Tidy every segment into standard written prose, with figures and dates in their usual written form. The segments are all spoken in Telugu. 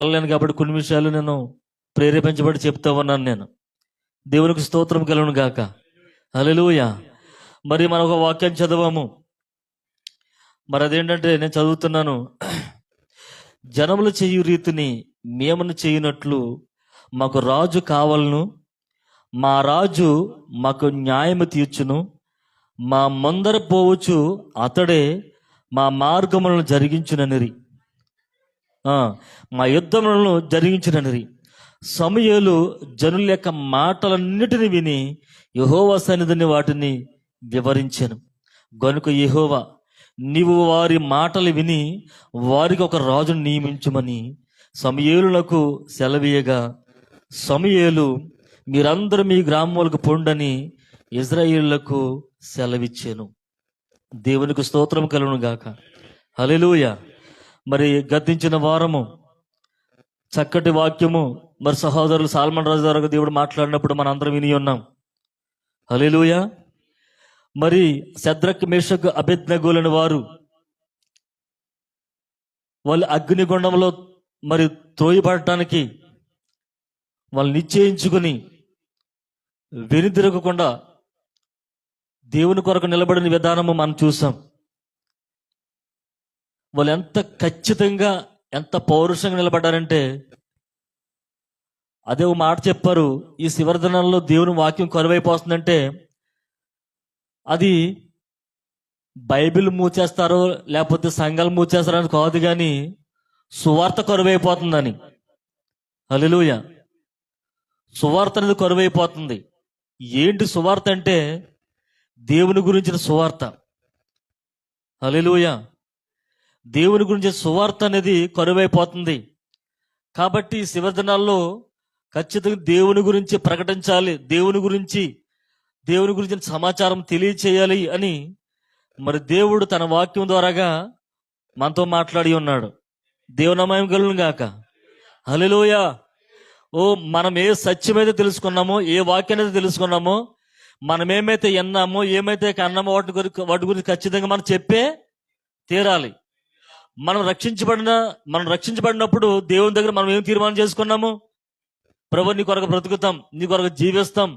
వెళ్ళలేను కాబట్టి కొన్ని విషయాలు నేను ప్రేరేపించబడి చెప్తా ఉన్నాను. నేను దేవునికి స్తోత్రం కలుగును గాక. హల్లెలూయా. మరి మనం ఒక వాక్యం చదవము. మరి అదేంటంటే నేను చదువుతున్నాను. జనములు చేయు రీతిని మేమును చేయునట్లు మాకు రాజు కావలను, మా రాజు మాకు న్యాయము తీర్చును, మా ముందర పోవచ్చు అతడే మా మార్గములను జరిగించుననిరి, మా యుద్ధములను జరిగించుననిరి. సమూయేలు జనుల యొక్క మాటలన్నిటిని విని యెహోవా సన్నిధిని వాటిని వివరించెను. గనుక యెహోవా, నీవు వారి మాటలు విని వారికి ఒక రాజును నియమించుమని సమూయేలునకు సెలవీయగా, సమూయేలు, మీరందరూ మీ గ్రామములకు పొండని ఇశ్రాయేలులకు సెలవిచ్చాను. దేవునికి స్తోత్రం కలుగును గాక. హల్లెలూయా. మరి గతించిన వారము చక్కటి వాక్యము మరి సహోదరులు సాల్మన్ రాజు గారు దేవుడు మాట్లాడినప్పుడు మనందరం విని ఉన్నాం. హల్లెలూయా. మరి శద్రక్, మేషక్, అబేద్నెగోలని వారు వాళ్ళు అగ్నిగుండంలో మరి త్రోయబడటానికి వాళ్ళు నిశ్చయించుకుని వెనుదిరగకుండా దేవుని కొరకు నిలబడిన విధానము మనం చూసాం. వాళ్ళు ఎంత ఖచ్చితంగా ఎంత పౌరుషంగా నిలబడ్డారంటే, అదే ఒక మాట చెప్పారు, ఈ శివరదనంలో దేవుని వాక్యం కరువైపోతుందంటే అది బైబిల్ మూచేస్తారో లేకపోతే సంఘాలు మూచేస్తారో అని కాదు, కానీ సువార్త కరువైపోతుందని. హల్లెలూయా. సువార్త అనేది కరువైపోతుంది. ఏంటి సువార్త అంటే దేవుని గురించిన సువార్త. హల్లెలూయా. దేవుని గురించి సువార్త అనేది కరువైపోతుంది. కాబట్టి శివదినాల్లో ఖచ్చితంగా దేవుని గురించి ప్రకటించాలి, దేవుని గురించిన సమాచారం తెలియచేయాలి అని మరి దేవుడు తన వాక్యం ద్వారాగా మనతో మాట్లాడి ఉన్నాడు. దేవునామయం కలుగును గాక. హల్లెలూయా. మనం ఏ సత్యమైతే తెలుసుకున్నామో, ఏ వాక్యాన్ని తెలుసుకున్నామో, మనం ఏమైతే విన్నామో, ఏమైతే కన్నామో వాటి గురించి ఖచ్చితంగా మనం చెప్పే తీరాలి. మనం రక్షించబడినప్పుడు దేవుని దగ్గర మనం ఏం తీర్మానం చేసుకున్నాము? ప్రభు, నీ కొరకు బ్రతుకుతాం, నీ కొరకు జీవిస్తాం.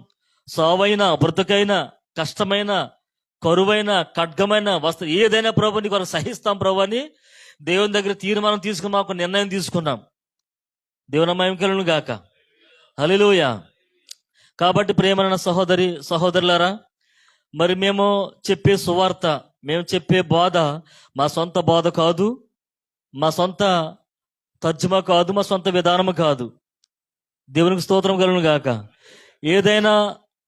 సావైనా, బ్రతుకైనా, కష్టమైన, కరువైన, ఖడ్గమైన వస్త్రం ఏదైనా ప్రభు నీ కొరకు సహిస్తాం ప్రభు అని దేవుని దగ్గర తీర్మానం తీసుకుని మాకు నిర్ణయం తీసుకున్నాం. దేవుని మహిమ కలుగును గాక. హల్లెలూయా. కాబట్టి ప్రేమైన సహోదరులారా, మరి మేము చెప్పే సువార్త, మేము చెప్పే బోధ మా సొంత బోధ కాదు, మా సొంత తర్జుమా కాదు, మా సొంత విధానము కాదు. దేవునికి స్తోత్రం కలుగును గాక. ఏదైనా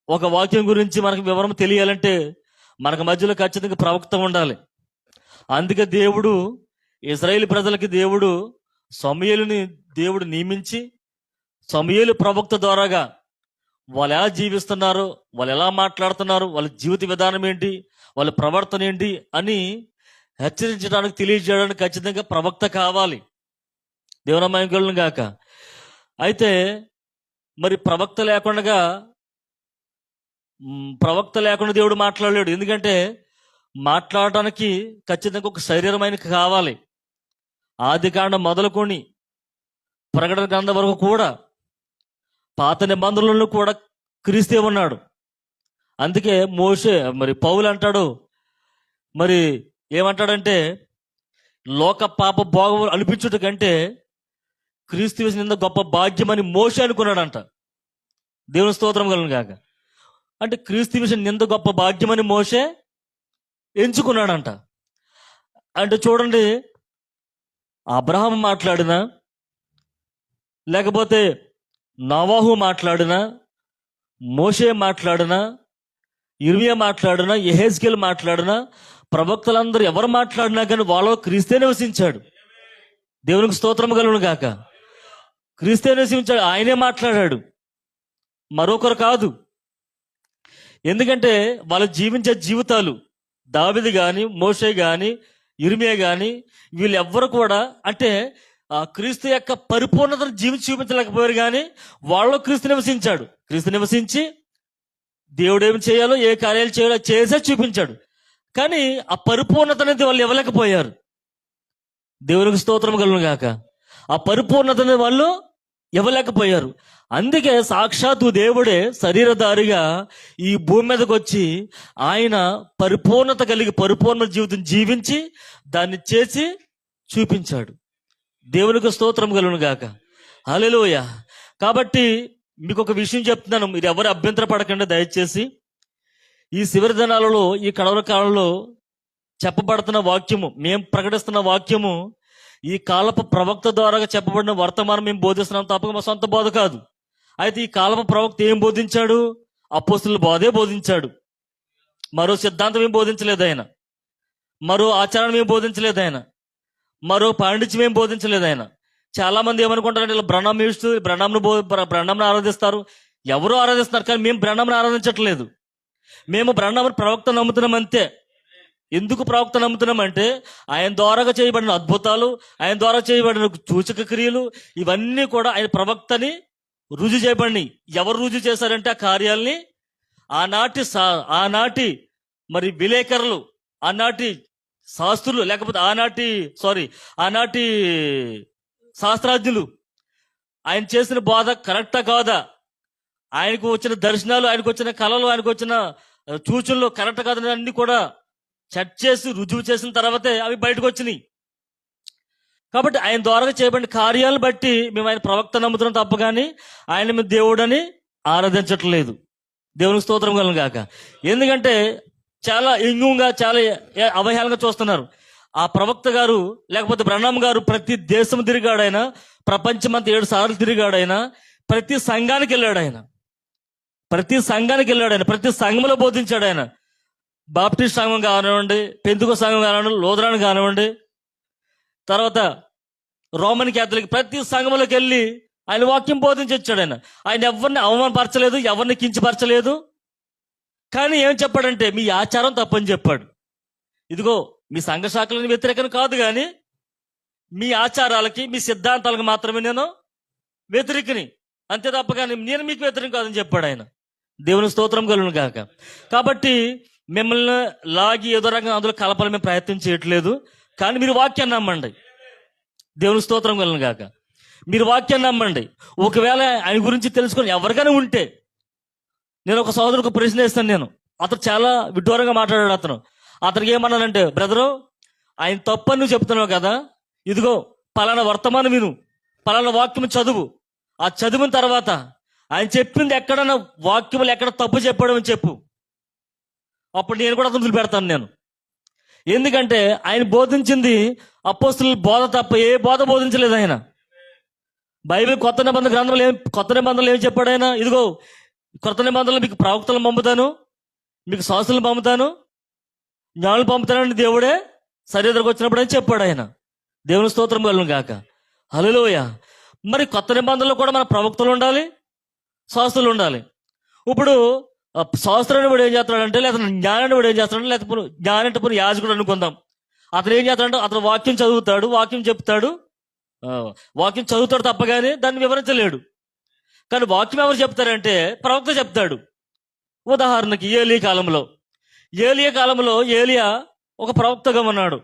ఒక వాక్యం గురించి మనకు వివరం తెలియాలంటే మనకు మధ్యలో ఖచ్చితంగా ప్రవక్త ఉండాలి. అందుకే దేవుడు ఇశ్రాయేలు ప్రజలకి సమూయేలుని దేవుడు నియమించి, సమూయేలు ప్రవక్త ద్వారాగా వాళ్ళు ఎలా జీవిస్తున్నారు, వాళ్ళు ఎలా మాట్లాడుతున్నారు, వాళ్ళ జీవిత విధానం ఏంటి, వాళ్ళ ప్రవర్తన ఏంటి అని హెచ్చరించడానికి, తెలియజేయడానికి ఖచ్చితంగా ప్రవక్త కావాలి. దేవుని మహిమ కలుగును గాక. అయితే మరి ప్రవక్త లేకుండా దేవుడు మాట్లాడలేడు. ఎందుకంటే మాట్లాడటానికి ఖచ్చితంగా ఒక శరీరమైన కావాలి. ఆదికాండం మొదలుకొని ప్రకటన గ్రంథం వరకు కూడా, పాత నిబంధనలను కూడా క్రీస్తే ఉన్నాడు. అందుకే మోషే మరి పౌలు అంటాడు, మరి ఏమంటాడంటే, లోక పాప భోగం అనిపించుట కంటే క్రీస్తు యేసు గొప్ప భాగ్యమని మోషే అనుకున్నాడంట. దేవుని స్తోత్రం కలుగును గాక. అంటే క్రీస్తు యేసు నింద గొప్ప భాగ్యమని మోషే ఎంచుకున్నాడంట. అంటే చూడండి, అబ్రహాము మాట్లాడినా, లేకపోతే నోవాహు మాట్లాడినా, మోషే మాట్లాడినా, ఇర్మియా మాట్లాడినా, యెహెజ్కేలు మాట్లాడినా, ప్రవక్తలందరూ ఎవరు మాట్లాడినా కానీ వాళ్ళలో క్రీస్తే నివసించాడు. దేవునికి స్తోత్రం కలుగును గాక. క్రీస్తే నివసించాడు, ఆయనే మాట్లాడాడు, మరొకరు కాదు. ఎందుకంటే వాళ్ళు జీవించే జీవితాలు, దావీదు కానీ, మోషే కానీ, ఇర్మియా కానీ, వీళ్ళు ఎవ్వరు కూడా అంటే ఆ క్రీస్తు యొక్క పరిపూర్ణతను జీవించి చూపించలేకపోయారు, కానీ వాళ్ళలో క్రీస్తు నివసించాడు. క్రీస్తు నివసించి దేవుడు ఏమి చేయాలో, ఏ కార్యాలు చేయాలో చేసే చూపించాడు. కానీ ఆ పరిపూర్ణత అనేది వాళ్ళు ఇవ్వలేకపోయారు. దేవునికి స్తోత్రం కలుగును గాక. ఆ పరిపూర్ణతని వాళ్ళు ఇవ్వలేకపోయారు. అందుకే సాక్షాత్తు దేవుడే శరీరధారిగా ఈ భూమి మీదకి వచ్చి ఆయన పరిపూర్ణత కలిగి పరిపూర్ణ జీవితం జీవించి దాన్ని చేసి చూపించాడు. దేవునికి స్తోత్రం కలుగును గాక. హల్లెలూయా. కాబట్టి మీకు ఒక విషయం చెప్తున్నాను, మీరు ఎవరు అభ్యంతర పడకండి దయచేసి. ఈ చివరి దినాలలో, ఈ కడవర కాలంలో చెప్పబడుతున్న వాక్యము, మేము ప్రకటిస్తున్న వాక్యము ఈ కాలపు ప్రవక్త ద్వారా చెప్పబడిన వర్తమానం మేము బోధిస్తున్నాం తప్పక మా సొంత బోధ కాదు. అయితే ఈ కాలపు ప్రవక్త ఏం బోధించాడు? అపోస్తుల బోధే బోధించాడు. మరో సిద్ధాంతం ఏం బోధించలేదు ఆయన, మరో ఆచారం ఏం బోధించలేదు ఆయన, మరో పాండిత్యం ఏం బోధించలేదు ఆయన. చాలా మంది ఏమనుకుంటారంటే ఇలా బ్రహ్మంను ఆరాధిస్తారు. ఎవరు ఆరాధిస్తున్నారు, కానీ మేము బ్రహ్మంను ఆరాధించట్లేదు. మేము బ్రహ్మను ప్రవక్త నమ్ముతున్నాం అంతే. ఎందుకు ప్రవక్త నమ్ముతున్నాం అంటే ఆయన ద్వారా చేయబడిన అద్భుతాలు, ఆయన ద్వారా చేయబడిన సూచక క్రియలు, ఇవన్నీ కూడా ఆయన ప్రవక్తని రుజువు చేయబడి. ఎవరు రుజువు చేశారంటే ఆ కార్యాలని ఆనాటి మరి విలేకరులు, ఆనాటి శాస్త్రులు, లేకపోతే ఆనాటి శాస్త్రాజ్ఞులు ఆయన చేసిన బోధ కరెక్టా కాదా, ఆయనకు వచ్చిన దర్శనాలు, ఆయనకు వచ్చిన కళలు, ఆయనకు వచ్చిన సూచనలు కరెక్ట్ కాదని అన్ని కూడా చెక్ చేసి రుజువు చేసిన తర్వాతే అవి బయటకు వచ్చినాయి. కాబట్టి ఆయన ద్వారా చేయబడిన కార్యాలను బట్టి మేము ఆయన ప్రవక్త నమ్ముతున్నాం తప్ప కానీ ఆయన మేము దేవుడని ఆరాధించట్లేదు. దేవునికి స్తోత్రం కలుగును గాక. ఎందుకంటే చాలా ఇంగుగా, చాలా అవహేళనగా చూస్తున్నారు. ఆ ప్రవక్త గారు లేకపోతే బ్రహ్మం గారు ప్రతి దేశం తిరిగాడు ఆయన, ప్రపంచమంతా 7 సార్లు తిరిగాడు ఆయన, ప్రతి సంఘానికి వెళ్ళాడు ఆయన, ప్రతి సంఘంలో బోధించాడు ఆయన. బాప్టిస్ట్ సంఘం కానివ్వండి, పెంతుకో సంఘం కానివ్వండి, లోదరాన్ కానివ్వండి, తర్వాత రోమన్ క్యాథలిక్, ప్రతి సంఘంలోకి వెళ్ళి ఆయన వాక్యం బోధించి వచ్చాడు ఆయన. ఆయన ఎవరిని అవమానపరచలేదు, ఎవరిని కించపరచలేదు. కానీ ఏం చెప్పాడంటే మీ ఆచారం తప్పని చెప్పాడు. ఇదిగో మీ సంఘ శాఖలను వ్యతిరేకం కాదు, కానీ మీ ఆచారాలకి, మీ సిద్ధాంతాలకు మాత్రమే నేను వ్యతిరేకని, అంతే తప్ప కానీ నేను మీకు వ్యతిరేకం కాదని చెప్పాడు ఆయన. దేవుని స్తోత్రం కలుగును గాక. కాబట్టి మిమ్మల్ని లాగి ఏదో రకంగా అందులో కలపాలని మేము ప్రయత్నం చేయట్లేదు. కానీ మీరు వాక్యాన్ని నమ్మండి. దేవుని స్తోత్రం కలుగును గాక. మీరు వాక్యాన్ని నమ్మండి. ఒకవేళ ఆయన గురించి తెలుసుకొని ఎవరికైనా ఉంటే, నేను ఒక సోదరుకు ప్రశ్న వేస్తాను. నేను అతను చాలా విడ్డూరంగా మాట్లాడాడు. అతనికి ఏమన్నానంటే, బ్రదరు ఆయన తప్పని నువ్వు చెప్తున్నావు కదా, ఇదిగో పలానా వర్తమానం విను, పలానా వాక్యం చదువు, ఆ చదివిన తర్వాత ఆయన చెప్పింది ఎక్కడన్నా వాక్యములు ఎక్కడ తప్పు చెప్పాడు అని చెప్పు, అప్పుడు నేను కూడా అతను వదిలిపెడతాను నేను. ఎందుకంటే ఆయన బోధించింది అపోస్తుల బోధ తప్ప ఏ బోధ బోధించలేదు ఆయన. బైబిల్ కొత్త నిబంధనలు ఏం చెప్పాడు ఆయన? ఇదిగో కొత్త నిబంధనలు మీకు ప్రవక్తలను పంపుతాను, మీకు శాస్త్రులను పంపుతాను, జ్ఞానులు పంపుతానని దేవుడే శరీరంలోకి వచ్చినప్పుడు అని చెప్పాడు ఆయన. దేవుని స్తోత్రం కలుగును గాక. హల్లెలూయా. మరి కొత్త నిబంధనలో కూడా మన ప్రవక్తలు ఉండాలి, శాస్త్రులు ఉండాలి. ఇప్పుడు శాస్త్రాన్ని వాడు ఏం చేస్తాడంటే, లేదా జ్ఞానాన్ని వాడు ఏం చేస్తాడంటే, లేకపోతే జ్ఞానంటే పోనీ యాజకుడు అనుకుందాం. అతను ఏం చేస్తాడంటే అతను వాక్యం చదువుతాడు, వాక్యం చెప్తాడు, వాక్యం చదువుతాడు తప్ప కానీ దాన్ని వివరించలేడు. కానీ వాక్యం ఎవరు చెప్తారంటే ప్రవక్త చెప్తాడు. ఉదాహరణకి ఏలియా కాలంలో ఏలియా ఒక ప్రవక్తగా ఉన్నాడు.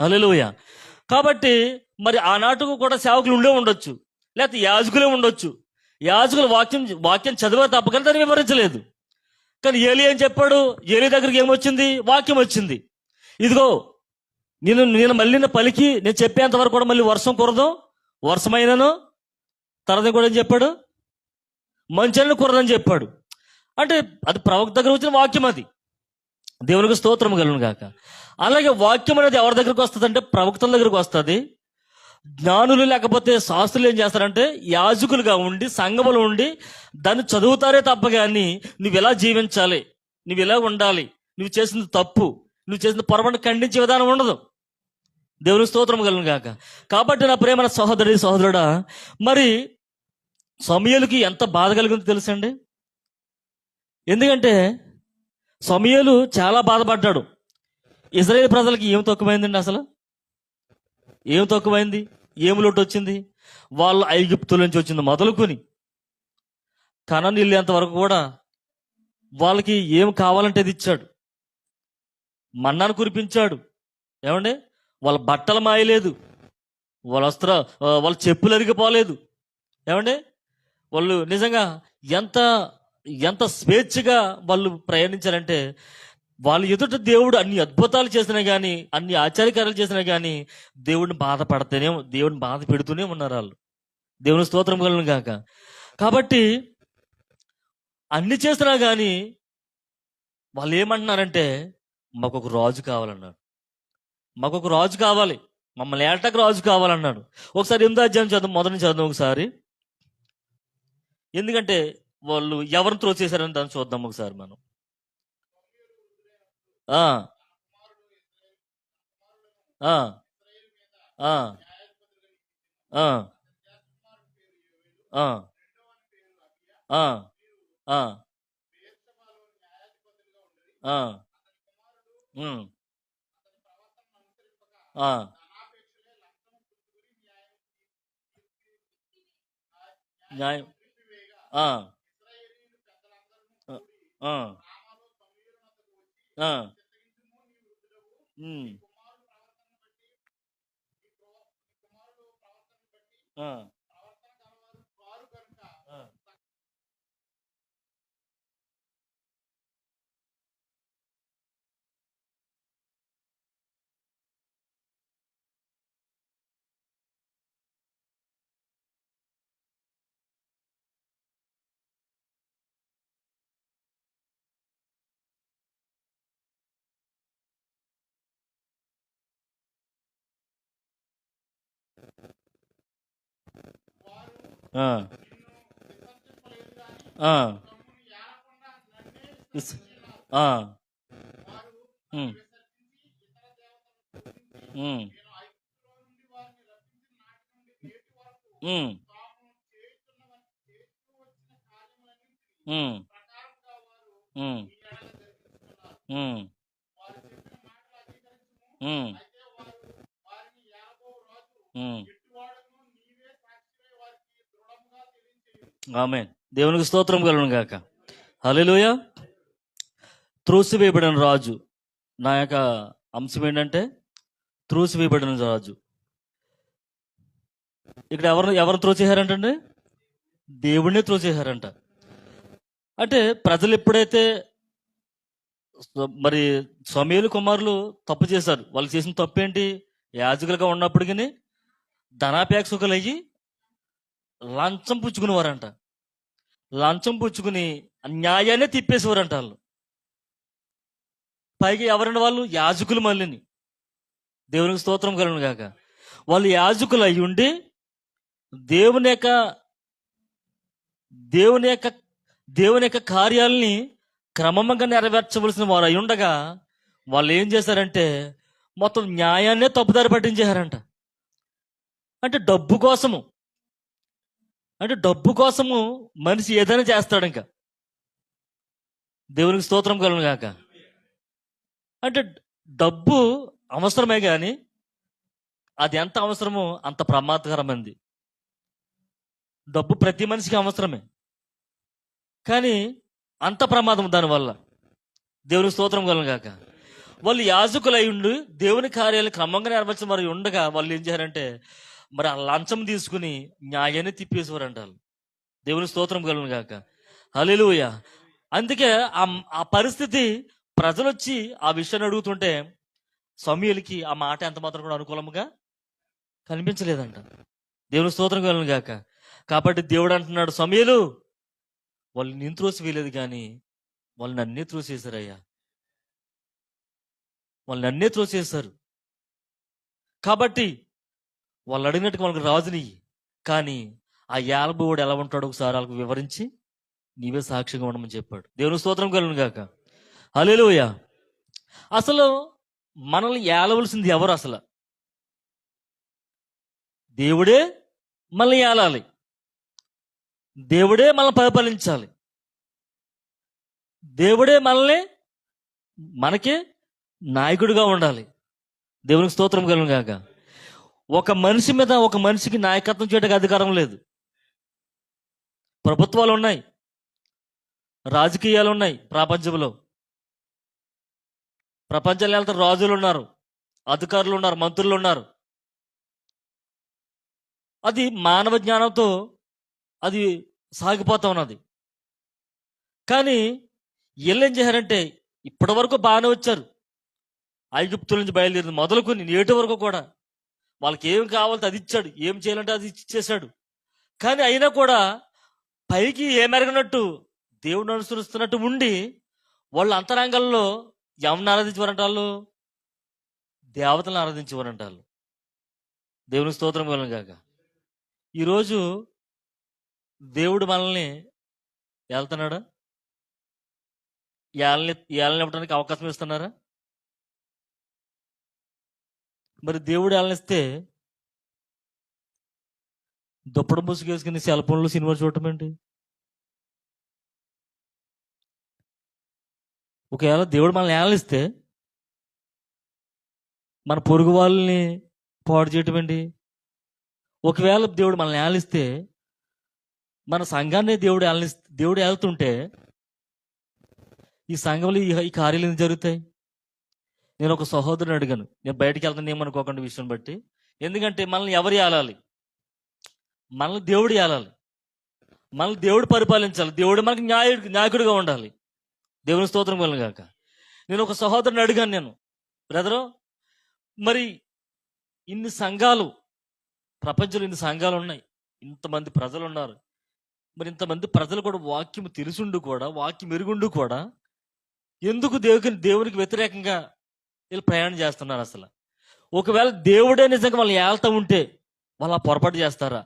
హల్లెలూయా. కాబట్టి మరి ఆనాటుకు కూడా సేవకులు ఉండే ఉండొచ్చు, లేకపోతే యాజకులే ఉండొచ్చు. యాజకులు వాక్యం చదివే తప్ప కానీ దాన్ని వివరించలేదు. కానీ ఏలియా ఏం చెప్పాడు? ఏలియా దగ్గరికి ఏమొచ్చింది? వాక్యం వచ్చింది. ఇదిగో నేను మళ్ళీ పలికి నేను చెప్పేంత వరకు కూడా మళ్ళీ వర్షం కురదు, వర్షమైనను తర్వాత కూడా ఏం చెప్పాడు? మంచైనా కురదని చెప్పాడు. అంటే అది ప్రవక్త దగ్గర వచ్చిన వాక్యం. అది దేవునికి స్తోత్రం కలుగును గాక. అలాగే వాక్యం అనేది ఎవరి దగ్గరికి వస్తుంది అంటే ప్రవక్తల దగ్గరికి వస్తుంది. జ్ఞానులు లేకపోతే శాస్త్రులు ఏం చేస్తారంటే యాజకులుగా ఉండి సంఘములు ఉండి దాన్ని చదువుతారే తప్ప కానీ నువ్వు ఎలా జీవించాలి, నువ్వు ఎలా ఉండాలి, నువ్వు చేసింది తప్పు, నువ్వు చేసిన పొరపాటు ఖండించే విధానం ఉండదు. దేవుని స్తోత్రం కలుగును గాక. కాబట్టి నా ప్రేమ సహోదరుడా, మరి సమూయేలుకి ఎంత బాధ కలిగిందో తెలుసండి. ఎందుకంటే సమూయేలు చాలా బాధపడ్డాడు. ఇశ్రాయేలు ప్రజలకి ఏం తక్కువైందండి? అసలు ఏం తక్కువైంది? ఏం లోటు వచ్చింది? వాళ్ళు ఐగుప్తుల నుంచి వచ్చింది మొదలుకొని కనాను వెళ్ళేంత వరకు కూడా వాళ్ళకి ఏం కావాలంటే అది ఇచ్చాడు. మన్నాను కురిపించాడు. ఏమండి? వాళ్ళ బట్టలు మాయలేదు, వాళ్ళ వాళ్ళ చెప్పులు అరిగిపోలేదు. ఏమండి, వాళ్ళు నిజంగా ఎంత ఎంత స్వేచ్ఛగా వాళ్ళు ప్రయాణించారంటే, వాళ్ళ ఎదుట దేవుడు అన్ని అద్భుతాలు చేసినా కానీ, అన్ని ఆశ్చర్యకార్యాలు చేసినా కానీ, దేవుడిని బాధ పెడుతూనే ఉన్నారు వాళ్ళు. దేవుని స్తోత్రం కలను గాక. కాబట్టి అన్ని చేసినా కానీ వాళ్ళు ఏమంటున్నారంటే, మాకు ఒక రాజు కావాలన్నాడు. మాకు ఒక రాజు కావాలి, మమ్మల్ని ఏటకు రాజు కావాలన్నాడు. ఒకసారి 8వ అధ్యాయం చదువు, మొదటి నుంచి చదువు ఒకసారి. ఎందుకంటే వాళ్ళు ఎవరిని త్రో చేశారని దాన్ని చూద్దాం ఒకసారి మనం. ఆ ఆ ఆ ఆ ఆ ఆ ఆ ఆ ఉమ్, ఆ న్యాయం. ఆ ఆ ఆ ఆ, ఉమ్, ఆ ఆ, ఆ, ఆ, ఆ, ఉమ్, ఉమ్, ఉమ్, ఉమ్, ఉమ్, ఉమ్, ఉమ్, ఉమ్. ఆమేన్. దేవునికి స్తోత్రం కలుగును గాక. హల్లెలూయా. త్రోసివేయబడిన రాజు. నా యొక్క అంశం ఏంటంటే, త్రోసివేయబడిన రాజు. ఇక్కడ ఎవరు త్రో చేశారంటండి? దేవుడినే త్రో చేశారంట. అంటే ప్రజలు ఎప్పుడైతే మరి సమూయేలు కుమారులు తప్పు చేశారు. వాళ్ళు చేసిన తప్పు ఏంటి? యాజకులుగా ఉన్నప్పటికీ ధనాపేక్షకులయ్యి లంచం పుచ్చుకునేవారంట. లంచం పుచ్చుకుని న్యాయాన్ని తిప్పేసేవారంట వాళ్ళు. పైగా ఎవరండి వాళ్ళు? యాజకులు మళ్ళీని. దేవునికి స్తోత్రం కలుగును గాక. వాళ్ళు యాజకులు అయి ఉండి దేవుని యొక్క దేవుని యొక్క దేవుని యొక్క కార్యాలని క్రమంగా నెరవేర్చవలసిన వారు అయి ఉండగా, వాళ్ళు ఏం చేశారంటే మొత్తం న్యాయాన్నే తప్పుదారి పట్టించేశారంట. అంటే డబ్బు కోసము, అంటే డబ్బు కోసము మనిషి ఏదైనా చేస్తాడు ఇంకా. దేవునికి స్తోత్రం కలుగును గాక. అంటే డబ్బు అవసరమే కానీ అది ఎంత అవసరమో అంత ప్రమాదకరమైంది. డబ్బు ప్రతి మనిషికి అవసరమే, కానీ అంత ప్రమాదం దానివల్ల. దేవునికి స్తోత్రం కలుగును గాక. వాళ్ళు యాజకులు అయి ఉండి దేవుని కార్యాలు క్రమంగా నెరవేర్చిన వారు ఉండగా వాళ్ళు ఏం చేశారంటే, మరి ఆ లంచం తీసుకుని న్యాయాన్ని తిప్పేసేవారంట వాళ్ళు. దేవుని స్తోత్రం కలుగును గాక. హల్లెలూయా. అందుకే ఆ ఆ పరిస్థితి, ప్రజలు వచ్చి ఆ విషయాన్ని అడుగుతుంటే సమూయేలుకి ఆ మాట ఎంత మాత్రం కూడా అనుకూలంగా కనిపించలేదంట. దేవుని స్తోత్రం కలుగును గాక. కాబట్టి దేవుడు అంటున్నాడు, సమూయేలు, వాళ్ళు నేను త్రోసి వేయలేదు కానీ వాళ్ళు నన్నే త్రోసేశారయ్యా. వాళ్ళు నన్నే త్రోసేశారు. కాబట్టి వాళ్ళు అడిగినట్టుగా వాళ్ళకి రాజుని, కానీ ఆ యాలబుడు ఎలా ఉంటాడో ఒకసారి వాళ్ళకి వివరించి నీవే సాక్షిగా ఉండమని చెప్పాడు. దేవుని స్తోత్రం కలుగును గాక. హల్లెలూయా. అసలు మనల్ని ఏలవలసింది ఎవరు? అసలు దేవుడే మనల్ని ఏలాలి. దేవుడే మనల్ని పరిపాలించాలి. దేవుడే మనకి నాయకుడిగా ఉండాలి. దేవునికి స్తోత్రం కలుగును గాక. ఒక మనిషి మీద ఒక మనిషికి నాయకత్వం చేయడానికి అధికారం లేదు. ప్రభుత్వాలు ఉన్నాయి, రాజకీయాలు ఉన్నాయి. ప్రపంచంలో వెళ్తే రాజులు ఉన్నారు, అధికారులు ఉన్నారు, మంత్రులు ఉన్నారు. అది మానవ జ్ఞానంతో అది సాగిపోతా ఉన్నది. కానీ వీళ్ళు ఏం చేశారంటే ఇప్పటి వరకు బాగానే వచ్చారు. ఐగుప్తుల నుంచి బయలుదేరింది మొదలుకొని నేటి వరకు కూడా వాళ్ళకి ఏం కావాలో అది ఇచ్చాడు, ఏం చేయాలంటే అది ఇచ్చేసాడు. కానీ అయినా కూడా పైకి ఏమెరగనట్టు దేవుడిని అనుసరిస్తున్నట్టు ఉండి వాళ్ళ అంతరంగంలో ఎవరిని ఆరాధించేవారంట? వాళ్ళు దేవతలను ఆరాధించేవారంట. వాళ్ళు దేవుని స్తోత్రం కలను గాక. ఈరోజు దేవుడు మనల్ని వెళ్తున్నాడా? ఏళ్ళని ఇవ్వడానికి అవకాశం ఇస్తున్నారా? మరి దేవుడు ఏళ్ళనిస్తే దుప్పడం ముసుగేసుకుని సెల్ ఫోన్లో సినిమా చూడటం ఏంటి? ఒకవేళ దేవుడు మనల్ని ఏళ్ళనిస్తే మన పొరుగు వాళ్ళని పాడు చేయటం ఏంటి? ఒకవేళ దేవుడు మనల్ని ఏలిస్తే మన సంఘాన్ని దేవుడు ఏళ్తుంటే ఈ సంఘంలో ఈ కార్యాలు ఎందుకు జరుగుతాయి? నేను ఒక సహోదరుని అడిగాను, నేను బయటికి వెళ్తాను ఏమనుకోకుండా విషయం బట్టి. ఎందుకంటే మనల్ని ఎవరు ఏలాలి? మనల్ని దేవుడు ఏలాలి, మనల్ని దేవుడు పరిపాలించాలి, దేవుడు మనకి నాయకుడిగా ఉండాలి. దేవుని స్తోత్రం కలను గాక. నేను ఒక సహోదరుని అడిగాను, నేను బ్రదరు, మరి ఇన్ని సంఘాలు, ప్రపంచంలో ఇన్ని సంఘాలు ఉన్నాయి, ఇంతమంది ప్రజలు ఉన్నారు, మరి ఇంతమంది ప్రజలు కూడా వాక్యం తెలుసుండు కూడా, వాక్యం ఎరుగుండు కూడా ఎందుకు దేవునికి వ్యతిరేకంగా వీళ్ళు ప్రయాణం చేస్తున్నారు? అసలు ఒకవేళ దేవుడే నిజంగా వాళ్ళని ఏళ్తా ఉంటే వాళ్ళు ఆ పొరపాటు చేస్తారా?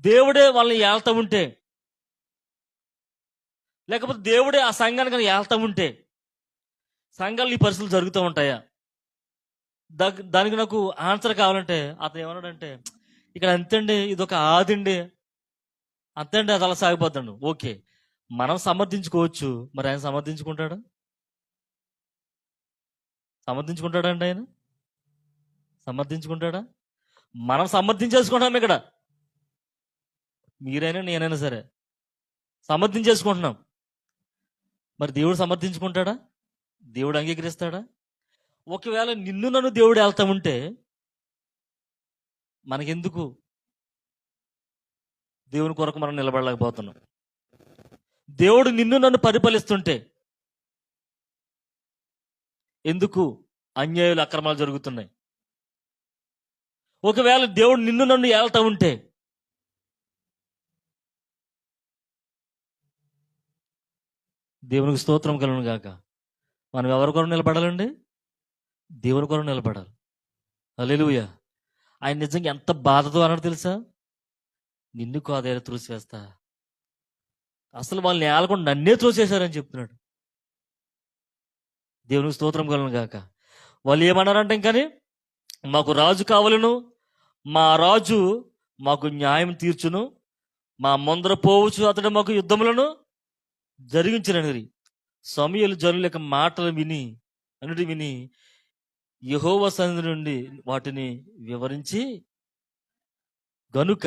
దేవుడే వాళ్ళని ఏళ్తా ఉంటే, లేకపోతే దేవుడే ఆ సంఘానికి ఏళ్తా ఉంటే సంఘాలు ఈ పరిస్థితులు జరుగుతూ ఉంటాయా? దానికి నాకు ఆన్సర్ కావాలంటే అతను ఏమన్నాడంటే, ఇక్కడ అంతండి, ఇదొక ఆదండి, అంతండి, అది అలా సాగిపోతాడు. ఓకే, మనం సమర్థించుకోవచ్చు, మరి ఆయన సమర్థించుకుంటాడా? సమర్థించుకుంటాడండి ఆయన? సమర్థించుకుంటాడా? మనం సమర్థించేసుకుంటాం. ఇక్కడ మీరైనా నేనైనా సరే సమర్థించేసుకుంటున్నాం. మరి దేవుడు సమర్థించుకుంటాడా? దేవుడు అంగీకరిస్తాడా? ఒకవేళ నిన్ను నన్ను దేవుడు వెళ్తా ఉంటే మనకెందుకు దేవుని కొరకు మనం నిలబడలేకపోతున్నాం? దేవుడు నిన్ను నన్ను పరిపాలిస్తుంటే ఎందుకు అన్యాయాలు అక్రమాలు జరుగుతున్నాయి? ఒకవేళ దేవుడు నిన్ను నన్ను ఏళ్తా ఉంటే దేవునికి స్తోత్రం కలుగును గాక. మనం ఎవరి కొరకు నిలబడాలండి? దేవుని కొరకు నిలబడాలి. హల్లెలూయా. ఆయన నిజంగా ఎంత బాధతో అన్నాడు తెలుసా? నిన్ను కాదేలా త్రోసివేస్తా. అసలు వాళ్ళని ఏలకుండా నన్నే త్రోసేశారని చెప్తున్నాడు. దేవునికి స్తోత్రం కలుగును గాక. వాళ్ళు ఏమన్నారంటే, ఇంకాని మాకు రాజు కావాలను, మా రాజు మాకు న్యాయం తీర్చును, మా ముందర పోవచ్చు అతడు మాకు యుద్ధములను జరిగించినది. సమూయేలు జనుల యొక్క మాటలు విని యెహోవా సన్నిధి నుండి వాటిని వివరించి, గనుక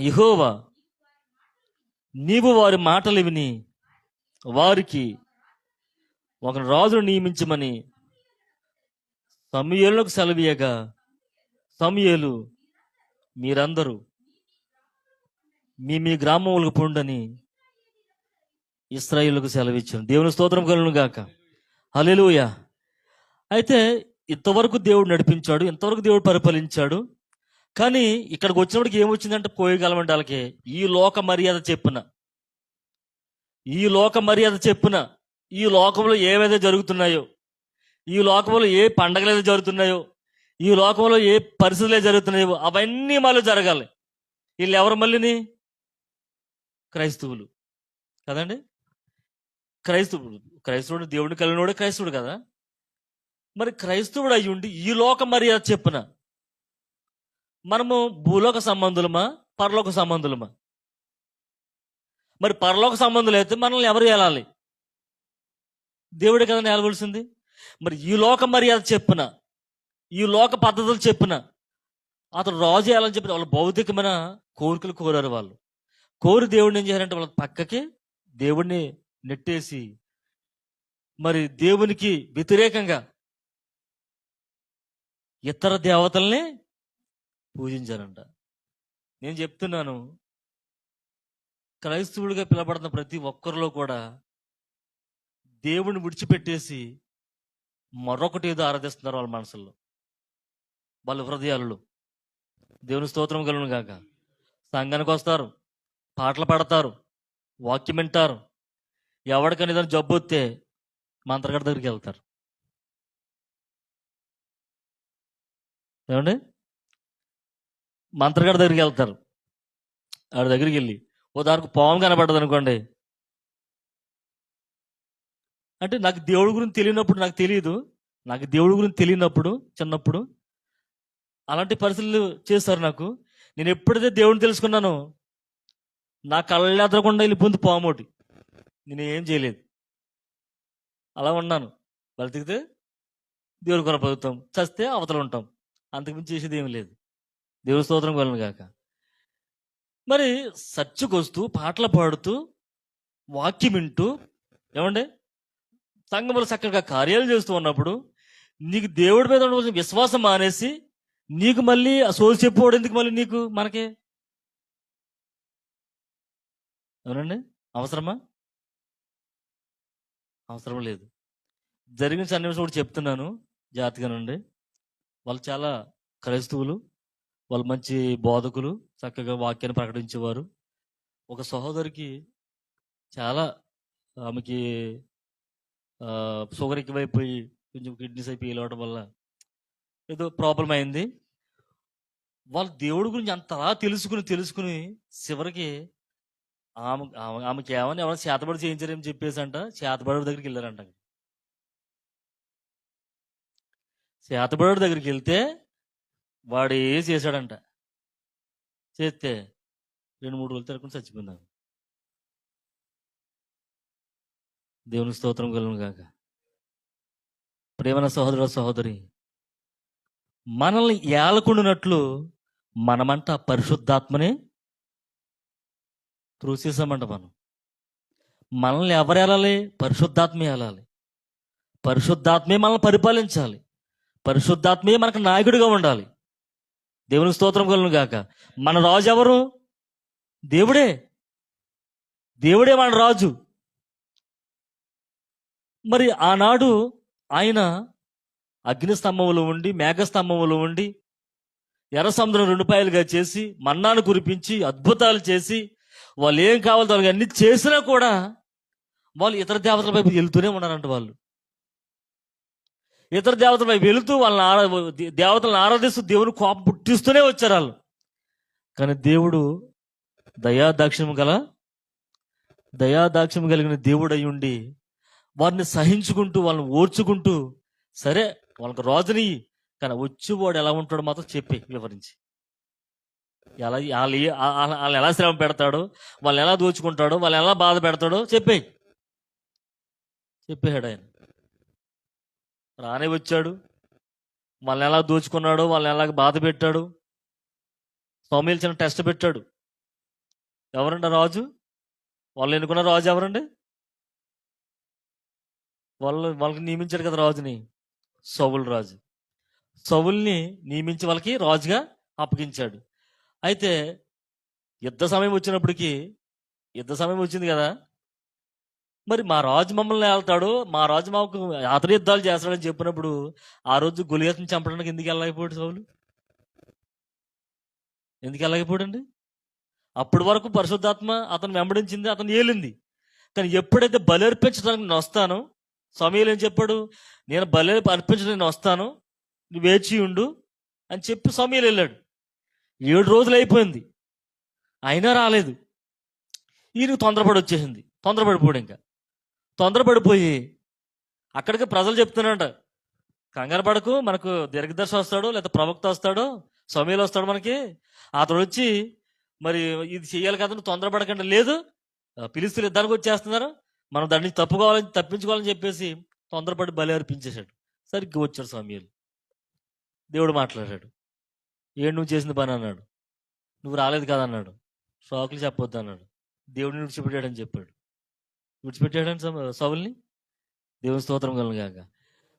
యెహోవా నీవు వారి మాటలు విని వారికి ఒక రాజును నియమించమని సమూయేలుకు సెలవీయగా, సమూయేలు మీరందరూ మీ గ్రామములకు పొండని ఇశ్రాయేలుకు సెలవిచ్చాను. దేవుని స్తోత్రం కలుగును గాక. హల్లెలూయా. అయితే ఇంతవరకు దేవుడు నడిపించాడు, ఇంతవరకు దేవుడు పరిపాలించాడు. కానీ ఇక్కడికి వచ్చినప్పటికి ఏమొచ్చిందంటే, పోయగలమంటే వాళ్ళకి ఈ లోక మర్యాద చెప్పున ఈ లోకంలో ఏవైతే జరుగుతున్నాయో, ఈ లోకంలో ఏ పండగలు అయితే జరుగుతున్నాయో, ఈ లోకంలో ఏ పరిస్థితులు అయితే జరుగుతున్నాయో అవన్నీ మళ్ళీ జరగాలి. వీళ్ళు ఎవరు? మళ్ళీని క్రైస్తవులు కదండి. క్రైస్తవుడు దేవుడిని కలిగినోడే క్రైస్తవుడు కదా. మరి క్రైస్తవుడు అయ్యి ఉండి ఈ లోక మర్యాద చెప్పున మనము భూలోక సంబంధులమా, పరలోక సంబంధులమా? మరి పరలోక సంబంధులు అయితే మనల్ని ఎవరు ఏలాలి? దేవుడే కదా ఏలవలసింది. మరి ఈ లోక మర్యాద చెప్పున, ఈ లోక పద్ధతులు చెప్పున అతను రాజు ఏయాలని చెప్పి వాళ్ళ భౌతికమైన కోరికలు కోరారు. వాళ్ళు కోరి దేవుడిని ఏం చేశారంటే వాళ్ళ పక్కకి దేవుడిని నెట్టేసి మరి దేవునికి వ్యతిరేకంగా ఇతర దేవతల్ని పూజించారంట. నేను చెప్తున్నాను, క్రైస్తవుడిగా పిలబడుతున్న ప్రతి ఒక్కరిలో కూడా దేవుడిని విడిచిపెట్టేసి మరొకటి ఏదో ఆరాధిస్తున్నారు వాళ్ళ మనసుల్లో, వాళ్ళ హృదయాలలో. దేవుని స్తోత్రం కలుగును గాక. సంఘానికి వస్తారు, పాటలు పాడతారు, వాక్యం వింటారు. ఎవరికైనా ఏదైనా జబ్బు వస్తే మంత్రగాడి దగ్గరికి వెళ్తారు. ఏమండి? మంత్రగాడి దగ్గరికి వెళ్తారు. ఆడి దగ్గరికి వెళ్ళి దానికి పాము కనబడ్డది అనుకోండి, అంటే నాకు దేవుడి గురించి తెలియనప్పుడు, నాకు తెలియదు, నాకు దేవుడి గురించి తెలియనప్పుడు చిన్నప్పుడు అలాంటి పరిస్థితులు చేస్తారు నాకు. నేను ఎప్పుడైతే దేవుడిని తెలుసుకున్నానో నా కళ్ళ ఎదరకుండా వెళ్ళిపోయింది పాము ఒకటి. నేను ఏం చేయలేదు, అలా ఉన్నాను. బ్రతికితే దేవుడి కొరకు బతుకుతాం, చస్తే అవతల ఉంటాం, అంతకుమించి చేసేది ఏమి లేదు. దేవుడి స్తోత్రం కలను గాక. మరి చర్చికి వస్తూ పాటలు పాడుతూ వాక్యం వింటూ, ఏమండి, సంఘములు చక్కగా కార్యాలు చేస్తూ ఉన్నప్పుడు నీకు దేవుడి మీద ఉండవలసిన విశ్వాసం మానేసి నీకు మళ్ళీ ఆ సోలు చెప్పుకోవడం ఎందుకు? మళ్ళీ నీకు మనకే అవునండి, అవసరమా? అవసరం లేదు. జరిగిన సన్నివేశం కూడా చెప్తున్నాను జాగ్రత్తగానండి. వాళ్ళు చాలా క్రైస్తవులు, వాళ్ళు మంచి బోధకులు, చక్కగా వాక్యాన్ని ప్రకటించేవారు. ఒక సహోదరికి చాలా, ఆమెకి షుగర్ ఎక్కువైపోయి కొంచెం కిడ్నీస్ అయిపోయి వెళ్ళవడం వల్ల ఏదో ప్రాబ్లం అయింది. వాళ్ళు దేవుడి గురించి అంతలా తెలుసుకుని చివరికి ఆమెకి ఏమని ఎవరైనా చేతబడి చేయించారని చెప్పేసి అంట చేతబడి దగ్గరికి వెళ్ళారంట. చేతబడి దగ్గరికి వెళ్తే వాడు చేశాడంట. చేస్తే 2-3 రోజులు తిరగకుండా చచ్చిపోయింది. దేవుని స్తోత్రం కలుగును గాక. ప్రేమన సహోదర సహోదరి, మనల్ని ఏలకుండినట్లు మనమంట పరిశుద్ధాత్మనే త్రోసేసామంట. మనల్ని ఎవరు ఏలాలి? పరిశుద్ధాత్మే ఏలాలి. పరిశుద్ధాత్మే మనల్ని పరిపాలించాలి. పరిశుద్ధాత్మే మనకు నాయకుడిగా ఉండాలి. దేవుని స్తోత్రం కలుగును గాక. మన రాజు ఎవరు? దేవుడే. దేవుడే మన రాజు. మరి ఆనాడు ఆయన అగ్నిస్తంభంలో ఉండి, మేఘస్తంభంలో ఉండి, ఎర్ర సముద్రం 2 పాయలుగా చేసి, మన్నాను కురిపించి, అద్భుతాలు చేసి, వాళ్ళు ఏం కావాలో అన్ని చేసినా కూడా వాళ్ళు ఇతర దేవతల వైపు వెళ్తూనే ఉన్నారంట. వాళ్ళు ఇతర దేవతల వైపు వెళుతూ వాళ్ళని దేవతలను ఆరాధిస్తూ దేవుని కోపం పుట్టిస్తూనే వచ్చారు వాళ్ళు. కానీ దేవుడు దయాదాక్షిణ్యం కలిగిన దేవుడు అయి ఉండి వారిని సహించుకుంటూ, వాళ్ళని ఓర్చుకుంటూ, సరే వాళ్ళకి రాజుని, కానీ వచ్చేవాడు ఎలా ఉంటాడో మాత్రం చెప్పి వివరించి, వాళ్ళు ఎలా శ్రమ పెడతాడో, వాళ్ళని ఎలా దోచుకుంటాడో, వాళ్ళని ఎలా బాధ పెడతాడో చెప్పేశాడు ఆయన. రానే వచ్చాడు, వాళ్ళని ఎలా దోచుకున్నాడో, వాళ్ళని ఎలా బాధ పెట్టాడు. సమూయేలు చిన్న టెస్ట్ పెట్టాడు. ఎవరండి రాజు? వాళ్ళు ఎన్నుకున్న రాజు ఎవరండి? వాళ్ళకి నియమించాడు కదా రాజుని, సౌలు రాజు. సౌలుని నియమించి వాళ్ళకి రాజుగా అప్పగించాడు. అయితే యుద్ధ సమయం వచ్చింది కదా, మరి మా రాజు మమ్మల్ని వెళ్తాడు, మా రాజు మాకు అతని యుద్ధాలు చేస్తాడని చెప్పినప్పుడు ఆ రోజు గొలియాతుని చంపడానికి ఎందుకు వెళ్ళకపోయాడు సౌలు? ఎందుకు వెళ్ళకపోయాడండి? అప్పటి వరకు పరిశుద్ధాత్మ అతను వెంబడించింది, అతను ఏలింది. కానీ ఎప్పుడైతే బలి అర్పించడానికి నేను వస్తానో, సమూయేలు ఏం చెప్పాడు? నేను బలి అర్పించడానికి నేను వస్తాను, నువ్వు వేచి ఉండు అని చెప్పి సమూయేలు వెళ్ళాడు. 7 రోజులు అయిపోయింది, అయినా రాలేదు. ఈయనకు తొందరపడిపోయాడు. ఇంకా తొందరపడిపోయి అక్కడికి ప్రజలు చెప్తున్నారంట, కంగారు పడకు, మనకు దీర్ఘదర్శి వస్తాడు, లేదా ప్రవక్త వస్తాడు, సమూయేలు వస్తాడు మనకి, అతడు వచ్చి మరి ఇది చెయ్యాలి కదా, నువ్వు తొందరపడకండి. లేదు, ఫిలిష్తీయులు యుద్ధానికి వచ్చేస్తున్నారు, మనం దాని నుంచి తప్పించుకోవాలని చెప్పేసి తొందరపడి బలి అర్పించేశాడు. సరిగ్గా వచ్చాడు సమూయేలు. దేవుడు మాట్లాడాడు. ఏడు నువ్వు చేసిన పని అన్నాడు. నువ్వు రాలేదు కదా అన్నాడు. షాకులు చెప్పొద్దు అన్నాడు. దేవుడిని విడిచిపెట్టాడని చెప్పాడు. విడిచిపెట్టాడని సౌలుని. దేవుని స్తోత్రం కలుగును గాక.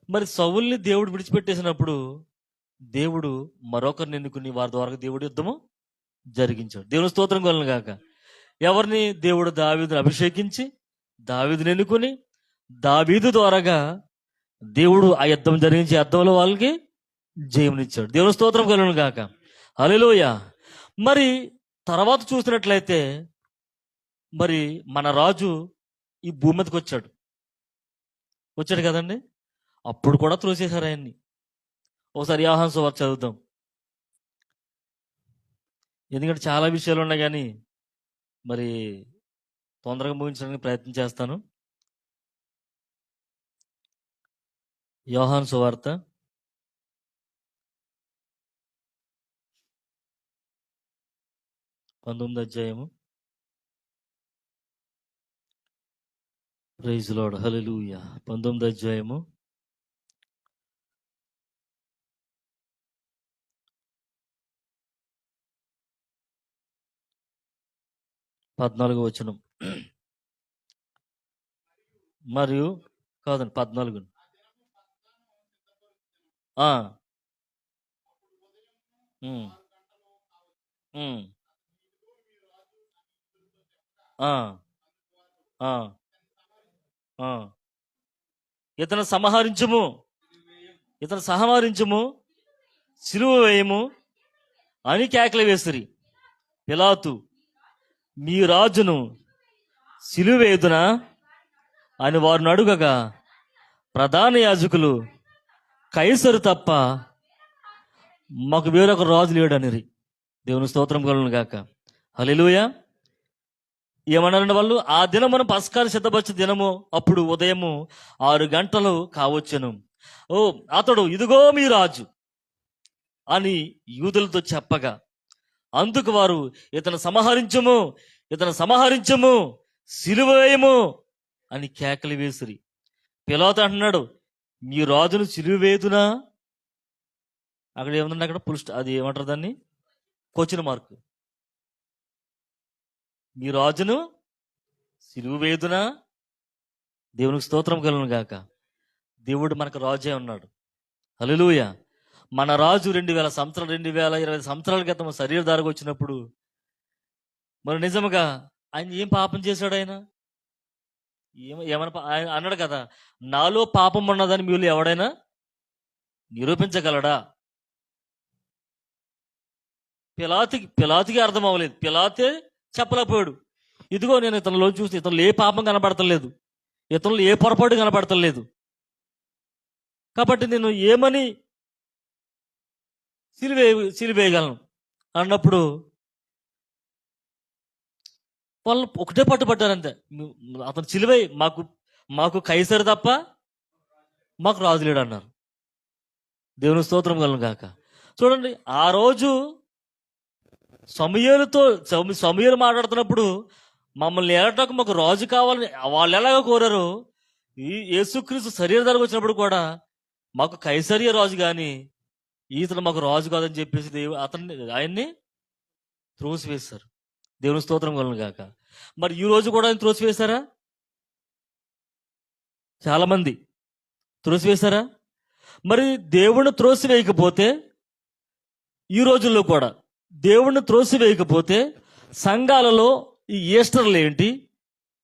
మరి సౌలుని దేవుడు విడిచిపెట్టేసినప్పుడు దేవుడు మరొకరిని ఎన్నుకుని వారి ద్వారా దేవుడు యుద్ధము జరిగించాడు. దేవుని స్తోత్రం కలుగును గాక. ఎవరిని? దేవుడు దావీదుని అభిషేకించి దావీదుని ఎన్నుకొని దావీదు ద్వారాగా దేవుడు ఆ యుద్ధం జరిగించి యుద్ధంలో వాళ్ళకి జయమునిచ్చాడు. దేవుని స్తోత్రం కలుగును గాక. హల్లెలూయా. మరి తర్వాత చూసినట్లయితే మరి మన రాజు ఈ భూమి మీదకి వచ్చాడు కదండి. అప్పుడు కూడా త్రోసేశారు ఆయన్ని. ఒకసారి యోహాను సువార్త చదువుదాం, ఎందుకంటే చాలా విషయాలు ఉన్నాయి కానీ మరి తొందరగా ముగించడానికి ప్రయత్నం చేస్తాను. యోహాను సువార్త 19వ అధ్యాయము. ప్రైజ్ లార్డ్, హల్లెలూయా. 19వ అధ్యాయము 14వ వచనం. మరియు కాదండి 14. ఆ, ఉమ్, ఉమ్, ఆ, ఆ, ఆ. ఇతను సంహరించుము, సిలువ వేయము అని కేకలు వేసిరి. పిలాతు, మీ రాజును సిలువేదునా అని వారిని అడుగగా, ప్రధాన యాజకులు, కైసరు తప్ప మాకు వేరొక రాజు లేడనిరి. దేవుని స్తోత్రం కలుగును గాక. హల్లెలూయా. ఏమన్నారండి వాళ్ళు? ఆ దినమున పస్కాలు సిద్ధపరిచే దినము, అప్పుడు ఉదయము 6 గంటలు కావచ్చును. ఓ, అతడు ఇదిగో మీ రాజు అని యూదులతో చెప్పగా, అందుకు వారు ఇతను సంహరించము, సిలువ వేయము అని కేకలు వేసిరి. పిలాతు అంటున్నాడు, మీ రాజును సిలువ వేయుదునా? అక్కడ ఏముందండి? అక్కడ అది ఏమంటారు దాన్ని? Question mark. మీ రాజును సిలువ వేయుదునా? దేవునికి స్తోత్రం కలుగును గాక. దేవుడు మనకు రాజే ఉన్నాడు. హల్లెలూయా. మన రాజు 2020 సంవత్సరాల క్రితం శరీరధారకు వచ్చినప్పుడు మరి నిజముగా ఆయన ఏం పాపం చేశాడు? ఆయన ఆయన అన్నాడు కదా, నాలో పాపం ఉన్నదని మీరు ఎవడైనా నిరూపించగలడా? పిలాతుకి అర్థం అవ్వలేదు. పిలాతే చెప్పలేకపోయాడు. ఇదిగో నేను ఇతనిలో చూసి ఇతరులు ఏ పాపం కనపడతలేదు, ఇతరులు ఏ పొరపాటు కనపడతలేదు, కాబట్టి నేను ఏమని సిలివేయగలను అన్నప్పుడు వాళ్ళు ఒకటే పట్టుబడ్డారంతే. అతను సిలువై, మాకు కైసరు తప్ప మాకు రాజు లేడు అన్నారు. దేవుని స్తోత్రం కలుగును గాక. చూడండి, ఆ రోజు సమూయేలు మాట్లాడుతున్నప్పుడు మమ్మల్ని ఏలటకు మాకు రాజు కావాలని వాళ్ళు ఎలాగ కోరారు, ఈ యేసుక్రీస్తు శరీరధారకు వచ్చినప్పుడు కూడా మాకు కైసరియే రాజు కానీ ఈతను మాకు రాజు కాదని చెప్పేసి ఆయన్ని త్రోసివేశారు. దేవుని స్తోత్రం కలుగును గాక. మరి ఈ రోజు కూడా ఆయన త్రోసివేశారా? చాలా మంది త్రోసివేశారా? మరి దేవుణ్ణి త్రోసివేయకపోతే, ఈ రోజుల్లో కూడా దేవుణ్ణి త్రోసివేయకపోతే సంఘాలలో ఈ ఈస్టర్లు ఏంటి,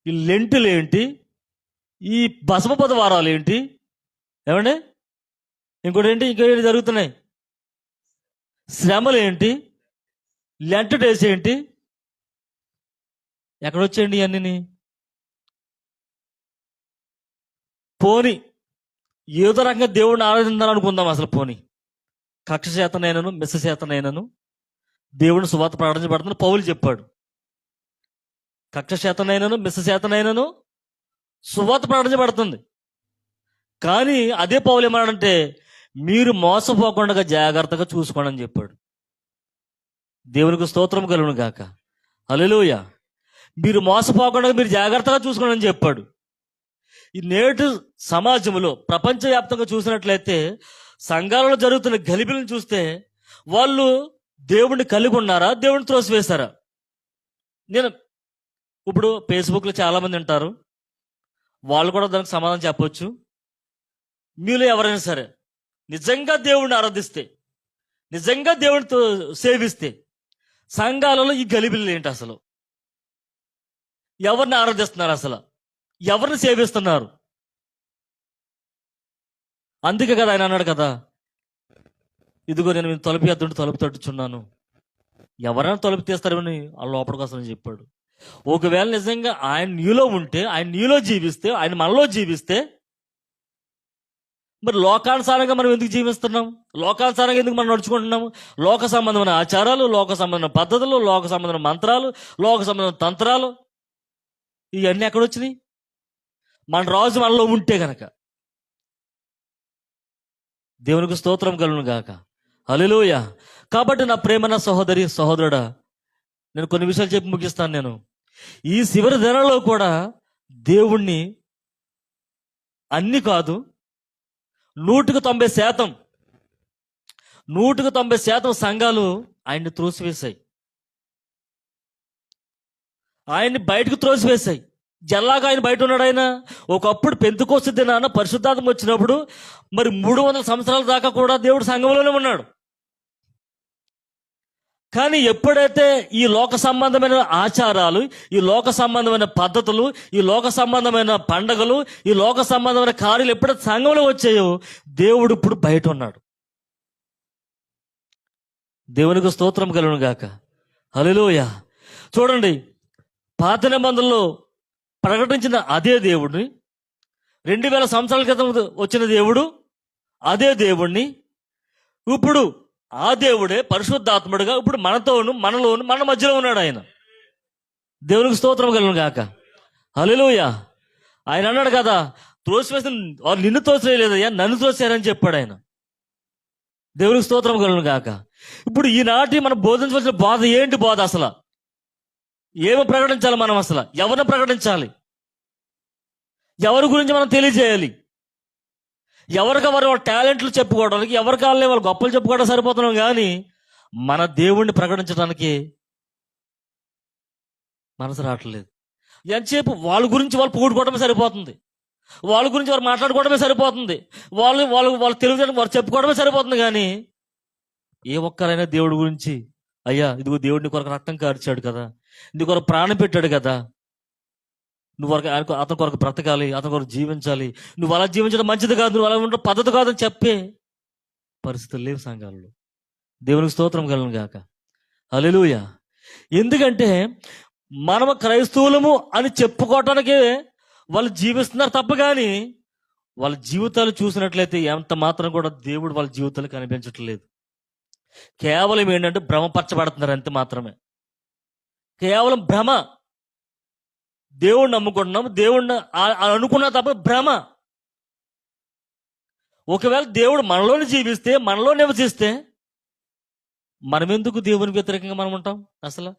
ఈ లెంటులు ఏంటి, ఈ బసమపద వారాలు ఏంటి, ఏమండి ఇంకోటి జరుగుతున్నాయి, శ్రమలు ఏంటి, లెంట్ డేస్ ఏంటి, ఎక్కడొచ్చేయండి ఇవన్నీ? పోని ఏదో రకంగా దేవుడిని ఆరాధించాలని అనుకుందాం. అసలు పోని కక్ష చేతనైనను మిస్స చేతనైనను దేవుడిని సువార్త ప్రకటించబడుతుంది పౌలు చెప్పాడు. కక్ష చేతనైనను మిస్స చేతనైనను సువార్త ప్రకటించబడుతుంది. కానీ అదే పౌలు ఏమన్నాడంటే, మీరు మోసపోకుండా జాగ్రత్తగా చూసుకోండి అని చెప్పాడు. దేవునికి స్తోత్రం కలుగును గాక. హల్లెలూయా. మీరు మోసపోకుండా మీరు జాగ్రత్తగా చూసుకోండి అని చెప్పాడు. ఈ నేటి సమాజంలో ప్రపంచవ్యాప్తంగా చూసినట్లయితే సంఘాలలో జరుగుతున్న గలిబిలను చూస్తే వాళ్ళు దేవుణ్ణి కలిగి ఉన్నారా, దేవుడిని త్రోసివేశారా? నేను ఇప్పుడు ఫేస్బుక్లో చాలామంది ఉంటారు, వాళ్ళు కూడా దానికి సమాధానం చెప్పొచ్చు. మీలో ఎవరైనా సరే నిజంగా దేవుణ్ణి ఆరాధిస్తే, నిజంగా దేవుడితో సేవిస్తే, సంఘాలలో ఈ గలిబిల్లు ఏంటి అసలు? ఎవరిని ఆరాధిస్తున్నారు అసలు? ఎవరిని సేవిస్తున్నారు? అందుకే కదా ఆయన అన్నాడు కదా, ఇదిగో నేను తలుపు ఎద్దుండి తలుపు తట్టుచున్నాను, ఎవరైనా తలుపు తీస్తారని ఆ లోపలికి వస్తానని చెప్పాడు. ఒకవేళ నిజంగా ఆయన నీలో ఉంటే, ఆయన నీలో జీవిస్తే, ఆయన మనలో జీవిస్తే, మరి లోకానుసారంగా మనం ఎందుకు జీవిస్తున్నాం? లోకానుసారంగా ఎందుకు మనం నడుచుకుంటున్నాము? లోక సంబంధమైన ఆచారాలు, లోక సంబంధమైన పద్ధతులు, లోక సంబంధమైన మంత్రాలు, లోక సంబంధమైన తంత్రాలు, ఇవన్నీ ఎక్కడొచ్చినాయి? మన రాజు మనలో ఉంటే గనక. దేవునికి స్తోత్రం కలుగును గాక. హల్లెలూయా. కాబట్టి నా ప్రేమ సహోదరి సహోదరుడా, నేను కొన్ని విషయాలు చెప్పి ముగిస్తాను. నేను ఈ చివరి దినాల్లో కూడా దేవుణ్ణి అన్ని కాదు, 190% సంఘాలు ఆయన్ని త్రోసివేశాయి, ఆయన్ని బయటకు త్రోసివేశాయి. జల్లాగా ఆయన బయట ఉన్నాడు. ఆయన ఒకప్పుడు పెంతెకోస్తు దినాన పరిశుద్ధాత్మ వచ్చినప్పుడు మరి 300 సంవత్సరాల దాకా కూడా దేవుడు సంఘంలోనే ఉన్నాడు. కానీ ఎప్పుడైతే ఈ లోక సంబంధమైన ఆచారాలు, ఈ లోక సంబంధమైన పద్ధతులు, ఈ లోక సంబంధమైన పండగలు, ఈ లోక సంబంధమైన కార్యాలు ఎప్పుడైతే సంఘంలో వచ్చాయో, దేవుడు ఇప్పుడు బయట ఉన్నాడు. దేవునికి స్తోత్రం కలుగును గాక. హల్లెలూయా. చూడండి, పాత నిబంధనలో ప్రకటించిన అదే దేవుడిని, 2000 సంవత్సరాల క్రితం వచ్చిన దేవుడు, అదే దేవుణ్ణి ఇప్పుడు ఆ దేవుడే పరిశుద్ధాత్ముడుగా ఇప్పుడు మనలోను మన మధ్యలో ఉన్నాడు ఆయన. దేవునికి స్తోత్రం కలుగును గాక. హల్లెలూయా. ఆయన అన్నాడు కదా, త్రోసివేసిన వాళ్ళు నిన్ను త్రోసివేయలేదయ్యా, నన్ను త్రోసారని చెప్పాడు ఆయన. దేవునికి స్తోత్రం కలుగును గాక. ఇప్పుడు ఈనాటి మనం బోధించవలసిన బోధ ఏంటి? బోధ అసలు ఏమి ప్రకటించాలి? మనం అసలు ఎవరిని ప్రకటించాలి? ఎవరి గురించి మనం తెలియజేయాలి? ఎవరికి వారి టాలెంట్లు చెప్పుకోవడానికి, ఎవరికి వాళ్ళ గొప్పలు చెప్పుకోవడం సరిపోతున్నాం, కానీ మన దేవుణ్ణి ప్రకటించడానికి మనసు రావట్లేదు. ఎంతసేపు వాళ్ళ గురించి వాళ్ళు పొగుడుకోవడమే సరిపోతుంది, వాళ్ళ గురించి వారు మాట్లాడుకోవడమే సరిపోతుంది, వాళ్ళు తెలివితేటలు వారు చెప్పుకోవడమే సరిపోతుంది. కానీ ఏ ఒక్కరైనా దేవుడి గురించి, అయ్యా ఇదిగో దేవుడిని కొరకు రక్తం కార్చాడు కదా, నీ కొరకు ప్రాణం పెట్టాడు కదా, నువ్వు అతని కొరకు బ్రతకాలి, అతని కొరకు జీవించాలి, నువ్వు అలా జీవించడం మంచిది కాదు, నువ్వు అలా ఉండడం పద్ధతి కాదని చెప్పే పరిస్థితులు లేవు సంఘాలలో. దేవునికి స్తోత్రం కలుగును గాక. హల్లెలూయా. ఎందుకంటే మనము క్రైస్తవులము అని చెప్పుకోవటానికి వాళ్ళు జీవిస్తున్నారు తప్ప, కానీ వాళ్ళ జీవితాలు చూసినట్లయితే ఎంత మాత్రం కూడా దేవుడు వాళ్ళ జీవితాలు కనిపించట్లేదు. కేవలం ఏంటంటే భ్రమపరచబడుతున్నారు అంతే మాత్రమే. కేవలం భ్రమ. దేవుణ్ణి నమ్ముకుంటున్నాము, దేవుణ్ణి అనుకున్నా తప్ప భ్రమ. ఒకవేళ దేవుడు మనలోనే జీవిస్తే, మనలో నివసిస్తే, మనం ఎందుకు దేవునికి వ్యతిరేకంగా మనం ఉంటాం? అసలు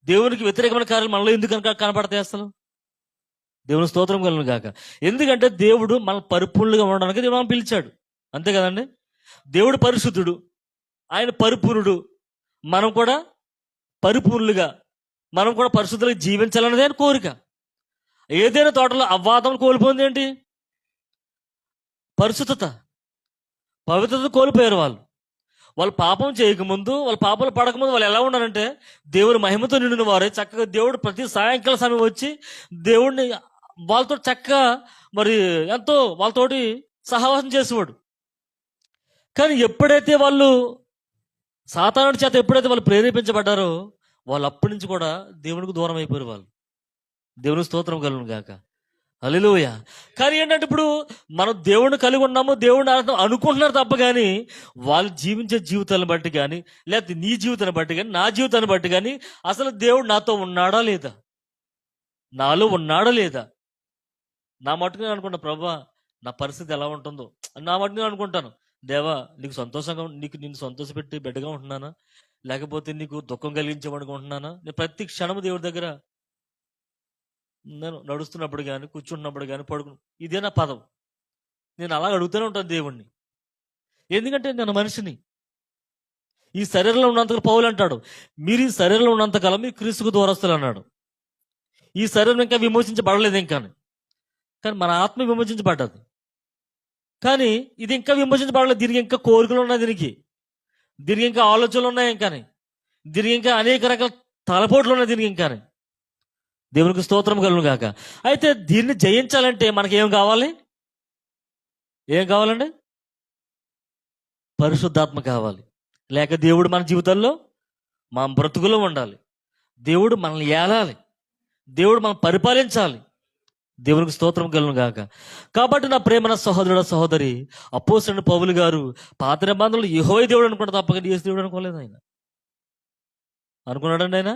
దేవునికి వ్యతిరేకమైన కార్యాలు మనలో ఎందుకు కనపడతాయి అసలు? దేవుని స్తోత్రం కలుగును గాక. ఎందుకంటే దేవుడు మన పరిపూర్ణులుగా ఉండడానికి దేవుడు మనం పిలిచాడు, అంతే కదండి. దేవుడు పరిశుద్ధుడు, ఆయన పరిపూర్ణుడు. మనం కూడా పరిపూర్ణులుగా, మనం కూడా పరిశుద్ధులుగా జీవించాలన్నది ఆయన కోరిక. ఏదైనా తోటలో అవ్వాదం కోల్పోయింది ఏంటి? పరిశుద్ధత, పవిత్రత కోల్పోయారు వాళ్ళు. వాళ్ళు పాపం చేయకముందు, వాళ్ళ పాపాలు పడకముందు వాళ్ళు ఎలా ఉన్నారంటే దేవుని మహిమతో నిండిన వారే. చక్కగా దేవుడు ప్రతి సాయంకాల సమయం వచ్చి దేవుడిని వాళ్ళతో చక్కగా మరి ఎంతో వాళ్ళతోటి సహవాసం చేసేవాడు. కానీ ఎప్పుడైతే వాళ్ళు సాతానుడి చేత ఎప్పుడైతే వాళ్ళు ప్రేరేపించబడ్డారో, వాళ్ళు అప్పటి నుంచి కూడా దేవునికి దూరం అయిపోయారు వాళ్ళు. దేవుని స్తోత్రం కలుగును గాక. హల్లెలూయా. కానీ ఏంటంటే ఇప్పుడు మనం దేవుడిని కలిగి ఉన్నాము, దేవుడిని అనుకుంటున్నారు తప్ప, కానీ వాళ్ళు జీవించే జీవితాలను బట్టి కానీ, లేకపోతే నీ జీవితాన్ని బట్టి కానీ, నా జీవితాన్ని బట్టి కానీ, అసలు దేవుడు నాతో ఉన్నాడా లేదా, నాలో ఉన్నాడా లేదా? నా మట్టుకు నేను అనుకుంటా, ప్రభా నా పరిస్థితి ఎలా ఉంటుందో నా మట్టుకు నేను అనుకుంటాను. దేవా నీకు సంతోషంగా, నిన్ను సంతోషపెట్టి బిడ్డగా ఉంటున్నానా, లేకపోతే నీకు దుఃఖం కలిగించేవాడుగా ఉంటున్నానా? నేను ప్రతి క్షణము దేవుడి దగ్గర నేను నడుస్తున్నప్పుడు కానీ, కూర్చున్నప్పుడు కానీ, ఇదే నా పదం. నేను అలా అడుగుతూనే ఉంటాను దేవుణ్ణి. ఎందుకంటే నేను మనిషిని. ఈ శరీరంలో ఉన్నంతకాలం పౌలు అంటాడు, మీరు ఈ శరీరంలో ఉన్నంతకాలం మీరు క్రీస్తుకు దూరస్తులు అన్నాడు. ఈ శరీరం ఇంకా విమోచించబడలేదు కానీ మన ఆత్మ విమోచించబడ్డది. కానీ ఇది ఇంకా విమోచించబడలేదు. దీనికి ఇంకా కోరికలు ఉన్నాయి, దీనికి ఇంకా ఆలోచనలు ఉన్నాయి. కానీ దీనికి ఇంకా అనేక రకాల తలపోట్లు ఉన్నాయి దీనికి ఇంకా. దేవునికి స్తోత్రం కలుగును గాక. అయితే దీన్ని జయించాలంటే మనకి ఏం కావాలి? ఏం కావాలండి? పరిశుద్ధాత్మ కావాలి. లేక దేవుడు మన జీవితంలో మన బ్రతుకులో ఉండాలి. దేవుడు మనల్ని ఏలాలి. దేవుడు మనం పరిపాలించాలి. దేవునికి స్తోత్రం కలుగును గాక. కాబట్టి నా ప్రేమన సహోదరుడు సహోదరి, అపోస్తలుడైన పౌలు గారు పాత నిబంధనలు యెహోవా దేవుడు అనుకున్నాడు తప్ప యేసు దేవుడు అనుకోలేదు. ఆయన అనుకున్నాడండి. ఆయన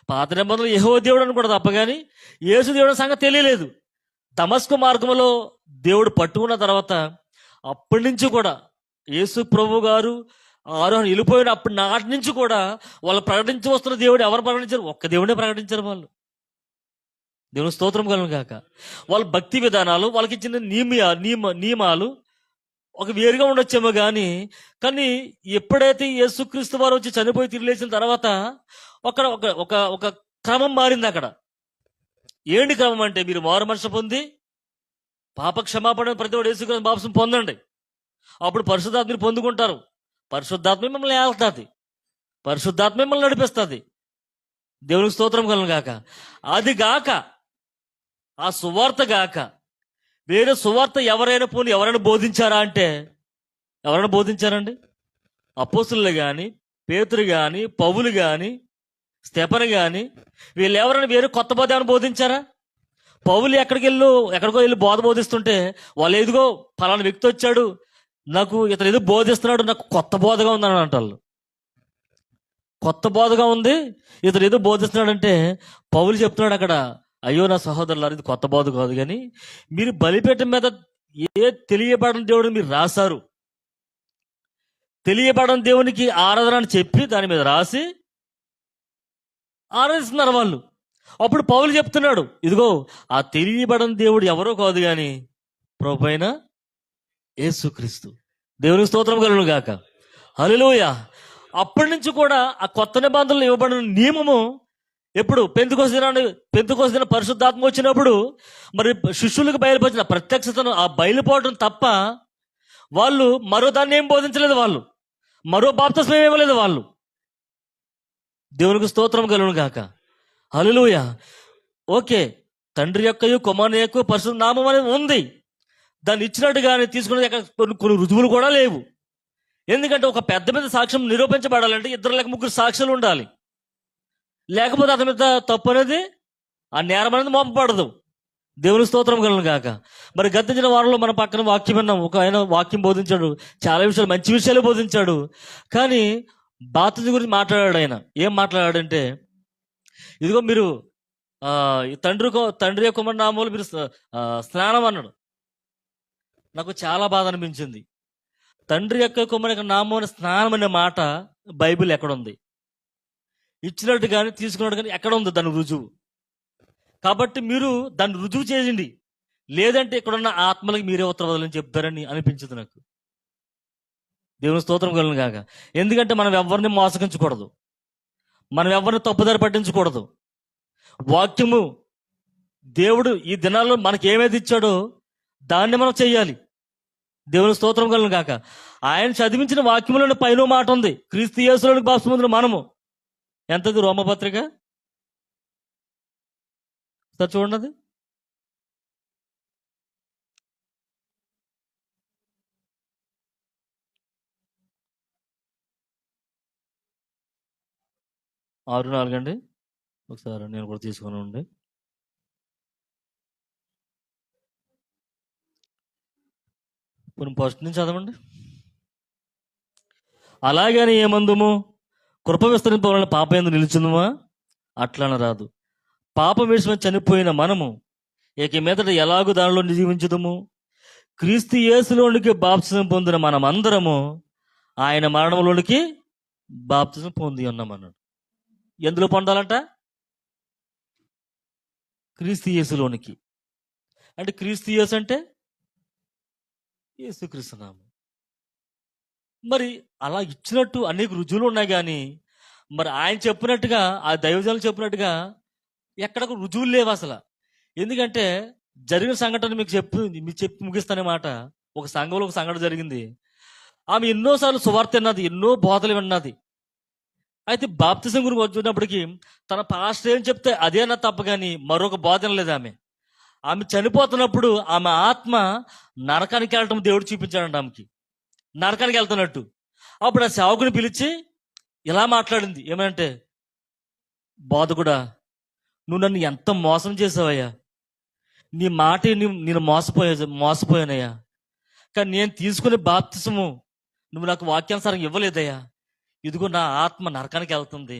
పాత నిబంధనలు యెహోవా దేవుడు అనుకున్నాడు తప్ప కానీ యేసు దేవుడు సంగతి తెలియలేదు. దమస్కు మార్గంలో దేవుడు పట్టుకున్న తర్వాత అప్పటి నుంచి కూడా యేసు ప్రభు గారు ఆరోహణ వెళ్ళిపోయిన అప్పటి నాటి నుంచి కూడా వాళ్ళు ప్రకటించి వస్తున్న దేవుడు ఎవరు ప్రకటించారు? ఒక్క దేవుడే ప్రకటించారు వాళ్ళు. దేవుని స్తోత్రం కలుగును గాక. వాళ్ళ భక్తి విధానాలు, వాళ్ళకి ఇచ్చిన నియమాలు ఒక వేరుగా ఉండొచ్చేమో కానీ ఎప్పుడైతే యేసుక్రీస్తు వారు వచ్చి చనిపోయి తిరిగి లేచిన తర్వాత అక్కడ ఒక ఒక ఒక క్రమం మారింది. అక్కడ ఏంటి క్రమం అంటే, మీరు మారు మనసు పొంది పాప క్షమాపణ ప్రతి ఒక్కరు యేసుక్రీస్తు బాప్సం పొందండి, అప్పుడు పరిశుద్ధాత్మని పొందుకుంటారు. పరిశుద్ధాత్మ మిమ్మల్ని ఏల్తుంది, పరిశుద్ధాత్మ మిమ్మల్ని నడిపిస్తుంది. దేవునికి స్తోత్రం కలుగును గాక. అది గాక, ఆ సువార్త గాక వేరే సువార్త ఎవరైనా బోధించారా అంటే ఎవరైనా బోధించారండి? అపోస్తులు కానీ, పేతురు కానీ, పౌలు కానీ, స్టెఫను కానీ, వీళ్ళు ఎవరైనా వేరే కొత్త బోధ ఏమైనా బోధించారా? పౌలు ఎక్కడికో వెళ్ళి బోధ బోధిస్తుంటే వాళ్ళు ఎదుగో ఫలానా వ్యక్తి వచ్చాడు, నాకు ఇతను ఏదో బోధిస్తున్నాడు, నాకు కొత్త బోధగా ఉందని అంటారు. కొత్త బోధగా ఉంది, ఇతను ఏదో బోధిస్తున్నాడంటే పౌలు చెప్తున్నాడు అక్కడ, అయ్యో నా సహోదరులారా, ఇది కొత్త బోధ కాదు, కానీ మీరు బలిపీఠం మీద తెలియబడిన దేవుడిని మీరు రాశారు, తెలియబడిన దేవునికి ఆరాధన అని చెప్పి దాని మీద రాసి ఆరాధిస్తున్నారు వాళ్ళు. అప్పుడు పౌలు చెప్తున్నాడు, ఇదిగో ఆ తెలియబడిన దేవుడు ఎవరో కాదు కానీ ప్రభువైన యేసుక్రీస్తు. దేవునికి స్తోత్రం కలుగును గాక. హల్లెలూయా. అప్పటి నుంచి కూడా ఆ కొత్త నిబంధనలు ఇవ్వబడిన నియమము ఎప్పుడు పెంతెకొస్తు దిన పరిశుద్ధాత్మ వచ్చినప్పుడు మరి శిష్యులకు బయలుపరిచిన ప్రత్యక్షతను ఆ బయలుపోవడం తప్ప వాళ్ళు మరో దాన్ని ఏం బోధించలేదు, వాళ్ళు మరో బాప్తిస్మం ఇవ్వలేదు వాళ్ళు. దేవునికి స్తోత్రం కలుగును గాక. హల్లెలూయా. ఓకే, తండ్రి యొక్కయు కుమారుని యొక్క పరిశుద్ధ నామం అనేది ఉంది, దాన్ని ఇచ్చినట్టుగానే తీసుకునేది కొన్ని రుజువులు కూడా లేవు. ఎందుకంటే ఒక పెద్ద మీద సాక్ష్యం నిరూపించబడాలంటే 2 లేక 3 సాక్షులు ఉండాలి, లేకపోతే అతని మీద తప్పు అనేది, ఆ నేరం అనేది మోపబడదు. దేవుని స్తోత్రం కలుగును గాక. మరి గతించిన వారంలో మన పక్కన వాక్యం విన్నాం, ఒక ఆయన వాక్యం బోధించాడు, చాలా విషయాలు మంచి విషయాలు బోధించాడు, కానీ బాప్తిజం గురించి మాట్లాడాడు. ఆయన ఏం మాట్లాడాడంటే, ఇదిగో మీరు తండ్రి యొక్క కుమారుని నామములో మీరు స్నానం అన్నాడు. నాకు చాలా బాధ అనిపించింది. తండ్రి యొక్క కుమారుని యొక్క నామమున స్నానం అనే మాట బైబిల్ ఎక్కడుంది? ఇచ్చినట్టు కానీ తీసుకున్నట్టు కానీ ఎక్కడ ఉంది దాని రుజువు? కాబట్టి మీరు దాన్ని రుజువు చేయండి, లేదంటే ఇక్కడున్న ఆత్మలకు మీరే ఉత్తరవాదులని చెప్తారని అనిపించింది నాకు. దేవుని స్తోత్రం కలుగును గాక. ఎందుకంటే మనం ఎవరిని మోసగించకూడదు, మనం ఎవరిని తప్పుదారి పట్టించకూడదు. వాక్యము దేవుడు ఈ దినాల్లో మనకి ఏమైతే ఇచ్చాడో దాన్ని మనం చెయ్యాలి. దేవుని స్తోత్రం కలుగును గాక. ఆయన చదివించిన వాక్యములోని పైన మాట ఉంది, క్రీస్తు యేసులోనికి బాప్తిసం పొందిన మనము. ఎంతది? రోమపత్రిక సార్ చూడండి, 6:4 అండి. ఒకసారి నేను కూడా తీసుకుని ఉండి కొన్ని ఫస్ట్ నుంచి చదవండి. అలాగని ఏమందుము, కృప విస్తరింపవలన పాప ఎందు నిలుచుందుమా? అట్లా రాదు. పాపం విషయమై చనిపోయిన మనము ఇక మీదట ఎలాగూ దానిలో జీవించుదుము? క్రీస్తు యేసులోనికి బాప్తిసం పొందిన మనమందరము ఆయన మరణంలోనికి బాప్తిసం పొంది ఉన్నామన్నాడు. ఎందులో పొందాలంట? క్రీస్తు యేసులోనికి. అంటే క్రీస్తు యేసు అంటే యేసుక్రీస్తు నామం. మరి అలా ఇచ్చినట్టు అనేక రుజువులు ఉన్నాయి, కానీ మరి ఆయన చెప్పినట్టుగా, ఆ దైవజనులు చెప్పినట్టుగా ఎక్కడకు రుజువులు లేవు అసలు. ఎందుకంటే జరిగిన సంఘటన మీకు చెప్పి ముగిస్తానే మాట. ఒక సంఘంలో ఒక సంఘటన జరిగింది. ఆమె ఎన్నోసార్లు సువార్త విన్నది, ఎన్నో బోధలు విన్నది. అయితే బాప్తిసం గురించి వచ్చినప్పటికీ తన పాస్టర్ ఏం చెప్తే అదేనా తప్ప కానీ మరొక బోధన లేదు ఆమె. ఆమె చనిపోతున్నప్పుడు ఆమె ఆత్మ నరకానికి వెళ్ళటం దేవుడు చూపించాడంట ఆమెకి, నరకానికి వెళ్తున్నట్టు. అప్పుడు ఆ సేవకుని పిలిచి ఇలా మాట్లాడింది ఏమంటే, బోధకుడా, నువ్వు నన్ను ఎంత మోసం చేసావయ్యా, నీ మాట నేను మోసపోయానయ్యా. కానీ నేను తీసుకునే బాప్తిసము నువ్వు నాకు వాక్యానుసారం ఇవ్వలేదయ్యా. ఇదిగో నా ఆత్మ నరకానికి వెళ్తుంది,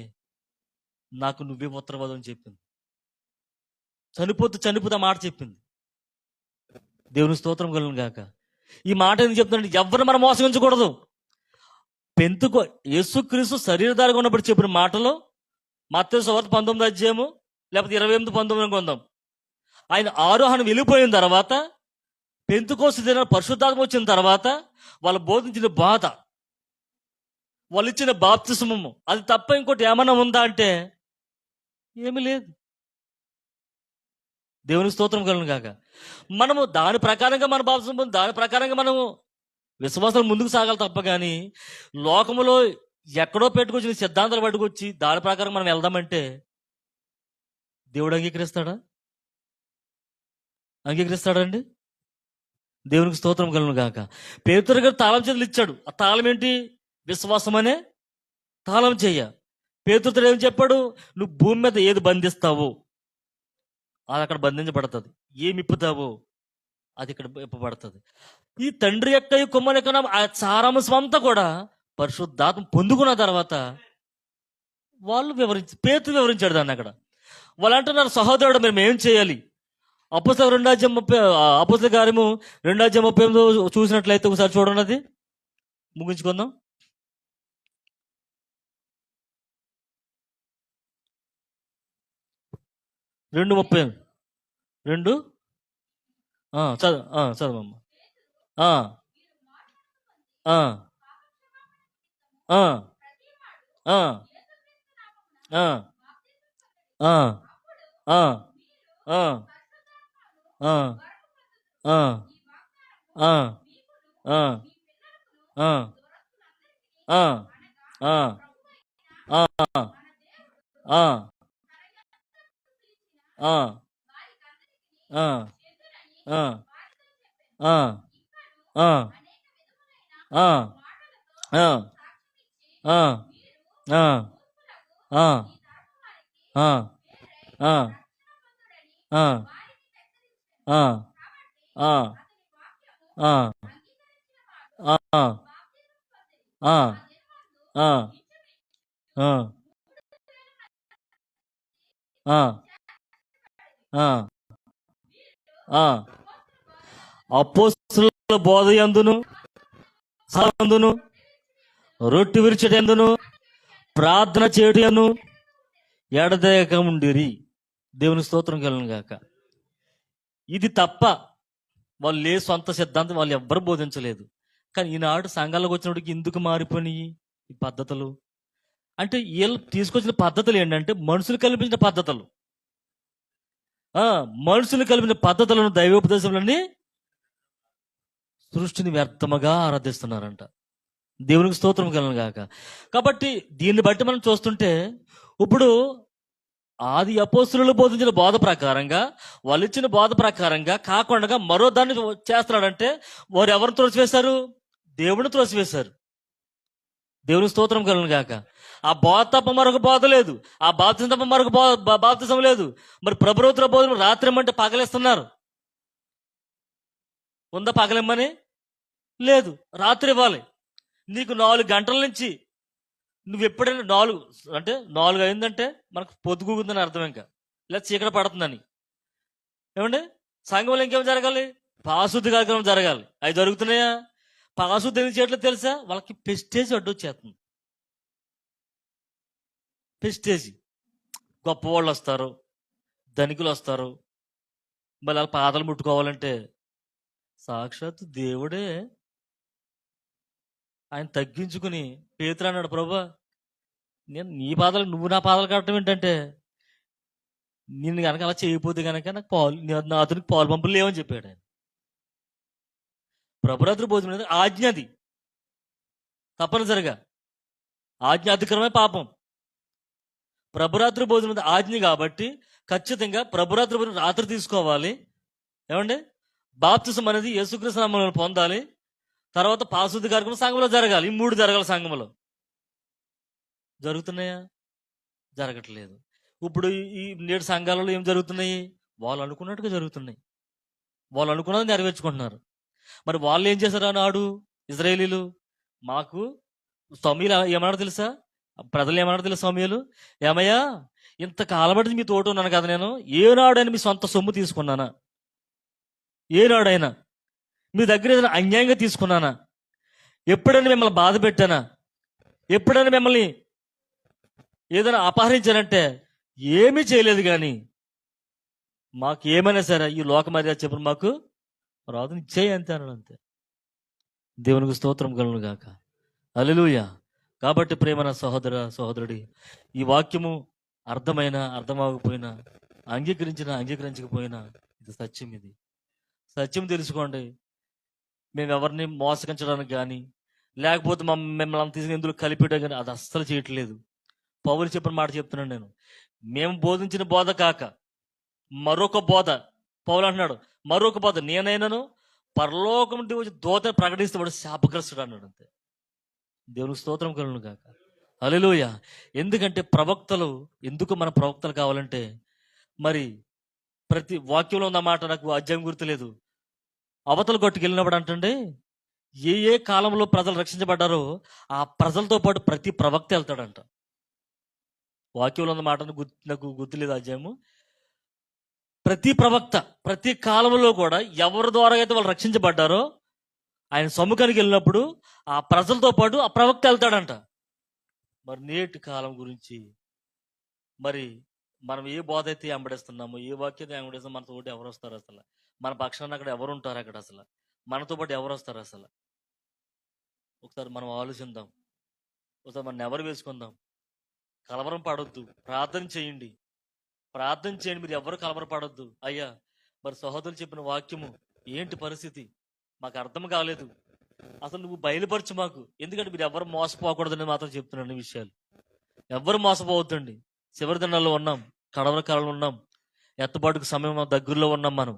నాకు నువ్వే ఉత్తరవాదం అని చెప్పింది. చనిపోతూ ఆ మాట చెప్పింది. దేవుని స్తోత్రం కలుగును గాక. ఈ మాట ఎందుకు చెప్తుందంటే, ఎవరిని మనం మోసగించకూడదు. యేసుక్రీస్తు శరీరధారిగా ఉన్నప్పుడు చెప్పిన మాటలు మత్తయి సువార్త 19 అధ్యాయము లేకపోతే 28-19 కొందాం. ఆయన ఆరోహణ వెళ్ళిపోయిన తర్వాత, పెంతెకోస్తు దినాన పరిశుద్ధాత్మ వచ్చిన తర్వాత వాళ్ళు బోధించిన బాధ, వాళ్ళు ఇచ్చిన బాప్తిస్మము, అది తప్ప ఇంకోటి ఏమన్నా ఉందా అంటే ఏమీ లేదు. దేవుని స్తోత్రం కలుగును గాక. మనము దాని ప్రకారంగా మన బాప్తిస్మం, దాని ప్రకారంగా మనము విశ్వాసాలు ముందుకు సాగాలి తప్ప కానీ లోకములో ఎక్కడో పెట్టుకొచ్చిన సిద్ధాంతాలు పట్టుకొచ్చి దాని ప్రకారం మనం వెళ్దామంటే దేవుడు అంగీకరిస్తాడా? అంగీకరిస్తాడండి? దేవునికి స్తోత్రం కలుగును గాక. పేతురు గారు తాళం చేతులు ఇచ్చాడు. ఆ తాళం ఏంటి? విశ్వాసం అనే తాళం చెయ్య. పేతురుతో ఏం చెప్పాడు? నువ్వు భూమి మీద ఏది బంధిస్తావో అది అక్కడ బంధించబడుతుంది, ఏమి ఇప్పుతావో అది ఇక్కడ ఇప్పబడుతుంది. ఈ తండ్రి యొక్క కుమారుని యొక్క ఆ సారాంశం అంతా కూడా పరిశుద్ధాత్మ పొందుకున్న తర్వాత వాళ్ళు పేతురు వివరించాడు దాన్ని. అక్కడ వాళ్ళు అంటున్నారు, సహోదరుడు మేము ఏం చేయాలి? అపోస్తలుల 2:30 అపోస్తలుల కార్యము 2:38 చూసినట్లయితే ఒకసారి చూడండి, అది ముగించుకుందాం. 2:30 చదవమ్మ. అపోస్తలుల బోధ యందును సమందును రొట్టె విరిచెటందును ప్రార్థన చేయటను ఎడతెగక ఉండిరి. దేవుని స్తోత్రం కలుగును గాక. ఇది తప్ప వాళ్ళు సొంత సిద్ధాంతం వాళ్ళు ఎవ్వరు బోధించలేదు. కానీ ఈనాడు సంఘాలకు వచ్చినప్పటికి ఎందుకు మారిపోయినాయి ఈ పద్ధతులు అంటే, వీళ్ళు తీసుకొచ్చిన పద్ధతులు ఏంటంటే మనుషులు కల్పించిన పద్ధతులు. మనుషులు కలిపిన పద్ధతులను, దైవోపదేశములని సృష్టిని వ్యర్థముగా ఆరాధిస్తున్నారంట. దేవునికి స్తోత్రం కలుగును గాక. కాబట్టి దీన్ని బట్టి మనం చూస్తుంటే, ఇప్పుడు ఆది అపోస్తలులు బోధించిన బోధ ప్రకారంగా, వాళ్ళు ఇచ్చిన బోధ ప్రకారంగా కాకుండా మరో దాన్ని చేస్తున్నాడంటే వారు ఎవరిని త్రోసివేశారు? దేవుడిని త్రోసివేశారు. దేవుని స్తోత్రం కలుగును గాక. ఆ బోధ తప్ప మరొక బోధ లేదు, ఆ బాప్తిసం తప్ప మరొక బాప్తిసం లేదు. మరి ప్రభుత్వ బోధన రాత్రి ఏమంటే పగలేస్తున్నారు. ఉందా పగలేమని? లేదు, రాత్రి ఇవ్వాలి. నీకు 4 గంటల నుంచి నువ్వు ఎప్పుడైనా 4 అయిందంటే మనకు పొద్దుగుందని అర్థం, ఇంకా లేదా చీకటి పడుతుందని. ఏమండి, సంఘంలో ఇంకేం జరగాలి? పాశుద్ధి కార్యక్రమం జరగాలి. అవి జరుగుతున్నాయా? పాశుద్ధి ఏం చేయట్లేదు తెలుసా? వాళ్ళకి పెస్టేజ్ అడ్డొచ్చేస్తుంది. పెస్టేజీ. గొప్పవాళ్ళు వస్తారు, ధనికులు వస్తారు, మళ్ళీ వాళ్ళ పాదాలు ముట్టుకోవాలంటే సాక్షాత్తు దేవుడే ఆయన తగ్గించుకుని పేతురు అన్నాడు, ప్రభా నేను నీ పాదాలు, నువ్వు నా పాదాలు కట్టడం ఏంటంటే, నిన్ను కనుక అలా చేయకపోతే కనుక నాకు నా అతనికి పాలు పంపులు లేవని చెప్పాడు ఆయన. ప్రభురాత్రి భోజనం ఆజ్ఞ, అది తప్పనిసరిగా ఆజ్ఞ అతిక్రమే పాపం. ప్రభురాత్రి భోజనం ఆజ్ఞ కాబట్టి ఖచ్చితంగా ప్రభురాత్రి భోజనం రాత్రి తీసుకోవాలి. ఏమండి? బాప్తిసం అనేది యేసుక్రీస్తు నామములో పొందాలి. తర్వాత పాశుద్ధి కార్యక్రమం సంఘంలో జరగాలి. ఈ 3 జరగాలి. సంఘంలో జరుగుతున్నాయా? జరగట్లేదు. ఇప్పుడు ఈ నేడు సంఘాలలో ఏం జరుగుతున్నాయి? వాళ్ళు అనుకున్నట్టుగా జరుగుతున్నాయి. వాళ్ళు అనుకున్నది నెరవేర్చుకుంటున్నారు. మరి వాళ్ళు ఏం చేశారు నాడు ఇజ్రాయేలీలు? మాకు సమూయేలు ఏమన్నాడు తెలుసా? ప్రజలు ఏమన్నాడు తెలుసా? సమూయేలు, ఏమయ్యా, ఇంత కాలబడి మీ తోట ఉన్నాను కదా, నేను ఏనాడైనా మీ సొంత సొమ్ము తీసుకున్నానా? ఏనాడైనా మీ దగ్గర ఏదైనా అన్యాయంగా తీసుకున్నానా? ఎప్పుడైనా మిమ్మల్ని బాధ పెట్టానా? ఎప్పుడైనా మిమ్మల్ని ఏదైనా అపహరించానంటే ఏమీ చేయలేదు. కానీ మాకు ఏమైనా సరే ఈ లోక మర్యాద చెప్పిన మాకు రాదు, ఇచ్చేయి అంతే అన్నాడు. అంతే. దేవునికి స్తోత్రం కలుగును గాక. హల్లెలూయా. కాబట్టి ప్రేమన సహోదరుడి, ఈ వాక్యము అర్థమైనా అర్థమవకపోయినా, అంగీకరించకపోయినా ఇది సత్యం. ఇది సత్యం తెలుసుకోండి. మేము ఎవరిని మోసగించడానికి కానీ, లేకపోతే మిమ్మల్ని తీసుకుని ఎందుకు కలిపేయడం కానీ అది అస్సలు చేయట్లేదు. పౌలు చెప్పిన మాట చెప్తున్నాను నేను. మేము బోధించిన బోధ కాక మరొక బోధ, పౌలు అంటున్నాడు, మరొక బోధ నేనైనాను పరలోకం వచ్చి దూతను ప్రకటిస్తే వాడు శాపగ్రస్తుడు అన్నాడు. అంతే. దేవునికి స్తోత్రం కలుగును గాక. హల్లెలూయా. ఎందుకంటే ప్రవక్తలు, ఎందుకు మన ప్రవక్తలు కావాలంటే, మరి ప్రతి వాక్యంలో ఉన్న మాట నాకు అధ్యాయం గుర్తులేదు. అవతల కొట్టుకెళ్ళినప్పుడు అంటండి, ఏ ఏ కాలంలో ప్రజలు రక్షించబడ్డారో ఆ ప్రజలతో పాటు ప్రతి ప్రవక్త వెళ్తాడంట. వాక్యంలో ఉన్న మాట నాకు గుర్తులేదు అధ్యాయము. ప్రతి ప్రవక్త ప్రతి కాలంలో కూడా ఎవరి ద్వారా అయితే వాళ్ళు రక్షించబడ్డారో ఆయన సమ్ముఖానికి వెళ్ళినప్పుడు ఆ ప్రజలతో పాటు ఆ ప్రవక్త వెళ్తాడంట. మరి నేటి కాలం గురించి మరి మనం ఏ బోధ అయితే వెంబడిస్తున్నామో, ఏ వాక్యత వెంబడిస్తామో మనతో పాటు ఎవరు వస్తారు అసలు? మన పక్షాన అక్కడ ఎవరు ఉంటారు? అక్కడ అసలు మనతో పాటు ఎవరు వస్తారు అసలు? ఒకసారి మనం ఆలోచిద్దాం. ఒకసారి మనం ఎవరు వేసుకుందాం. కలవరం పడొద్దు. ప్రార్థన చేయండి. మీరు ఎవరు కలవరం పడొద్దు. అయ్యా, మరి సహోదరులు చెప్పిన వాక్యము ఏంటి పరిస్థితి? మాకు అర్థం కాలేదు. అసలు నువ్వు బయలుపరచు మాకు. ఎందుకంటే మీరు ఎవరు మోసపోకూడదని మాత్రం చెప్తున్నాను. విషయాలు ఎవరు మోసపోవద్దండి. చివరి దినాల్లో ఉన్నాం, కడవర కాలంలో ఉన్నాం. ఎత్తబాటుకు సమయం దగ్గరలో ఉన్నాం మనం.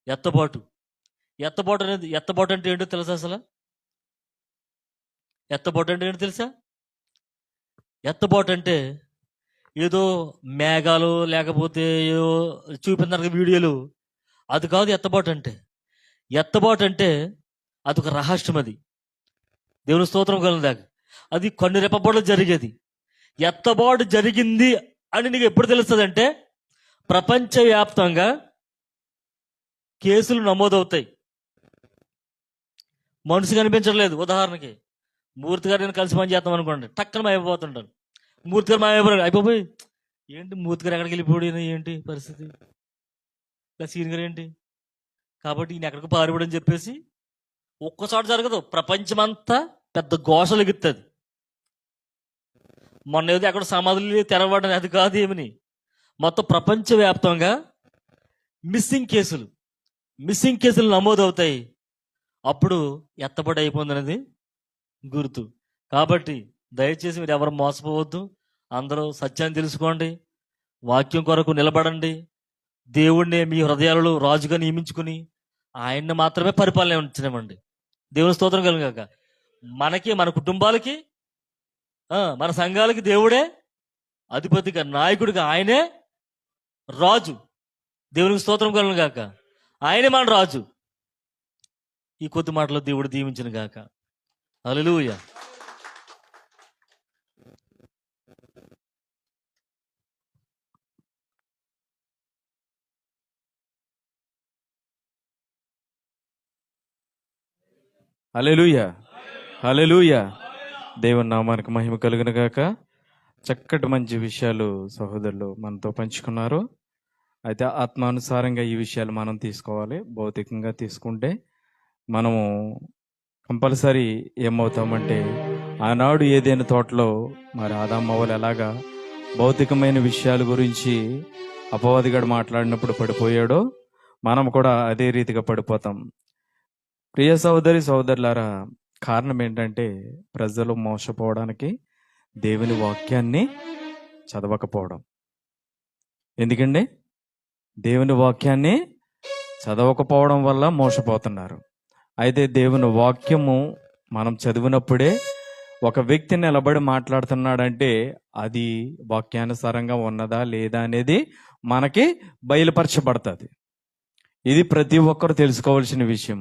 ఎత్తబాటు అంటే ఏంటో తెలుసా? అసలు ఎత్తబాటు అంటే ఏంటో తెలుసా? ఎత్తబాటు అంటే ఏదో మేఘాలు లేకపోతే ఏదో చూపించడానికి వీడియోలు, అది కాదు ఎత్తబాటు అంటే. ఎత్తబాటు అంటే అదొక రహస్యం. అది దేవుని స్తోత్రం కలుగుదాక. అది కొన్ని రెప్పబోళ్ళు జరిగేది. ఎత్తబాటు జరిగింది అని నీకు ఎప్పుడు తెలుస్తుంది అంటే, ప్రపంచవ్యాప్తంగా కేసులు నమోదవుతాయి. మనిషి కనిపించట్లేదు. ఉదాహరణకి మూర్తి గారు నేను కలిసి పని చేద్దాం అనుకోండి, టక్కన మాయమైపోతుంటాను. మూర్తి గారు అయిపోయి ఏంటి మూర్తి గారు ఎక్కడికి వెళ్ళిపోయాడు, ఏంటి పరిస్థితి, ఇలా సీన్ గారు ఏంటి, కాబట్టి ఈయన ఎక్కడికి పారిపోవడం చెప్పేసి ఒక్కసారి జరగదు, ప్రపంచమంతా పెద్ద ఘోషలు ఎగుతుంది. మొన్న ఏదో ఎక్కడ సమాధులు తెరవడం, అది కాదు ఏమని, మొత్తం ప్రపంచవ్యాప్తంగా మిస్సింగ్ కేసులు నమోదవుతాయి. అప్పుడు ఎత్తబడి అయిపోయింది అనేది గుర్తు. కాబట్టి దయచేసి మీరు ఎవరు మోసపోవద్దు. అందరూ సత్యాన్ని తెలుసుకోండి. వాక్యం కొరకు నిలబడండి. దేవుణ్ణి మీ హృదయాలలో రాజుగా నియమించుకుని ఆయన్ని మాత్రమే పరిపాలన ఉంచనివ్వండి. దేవుని స్తోత్రం కలుగాక. మనకి, మన కుటుంబాలకి, మన సంఘాలకి దేవుడే అధిపతిగా, నాయకుడిగా ఆయనే రాజు. దేవునికి స్తోత్రం కలుగాక. ఆయనే మన రాజు. ఈ కొద్ది మాటలో దేవుడు దీవించిన గాక. హల్లెలూయా. హల్లెలూయా. హల్లెలూయా. దేవుని నామానికి మహిమ కలుగును గాక. చక్కటి మంచి విషయాలు సహోదరులు మనతో పంచుకున్నారు. అయితే ఆత్మానుసారంగా ఈ విషయాలు మనం తీసుకోవాలి. భౌతికంగా తీసుకుంటే మనము కంపల్సరీ ఏమవుతామంటే, ఆనాడు ఏదైనా తోటలో మరి ఆదామవ్వలు ఎలాగా భౌతికమైన విషయాల గురించి అపవాదిగాడు మాట్లాడినప్పుడు పడిపోయాడో, మనం కూడా అదే రీతిగా పడిపోతాం. ప్రియ సహోదరులారా, కారణం ఏంటంటే ప్రజలు మోసపోవడానికి దేవుని వాక్యాన్ని చదవకపోవడం. ఎందుకండి? దేవుని వాక్యాన్ని చదవకపోవడం వల్ల మోసపోతున్నారు. అయితే దేవుని వాక్యము మనం చదివినప్పుడే ఒక వ్యక్తి నిలబడి మాట్లాడుతున్నాడంటే అది వాక్యానుసారంగా ఉన్నదా లేదా అనేది మనకి బయలుపరచబడుతుంది. ఇది ప్రతి ఒక్కరు తెలుసుకోవాల్సిన విషయం.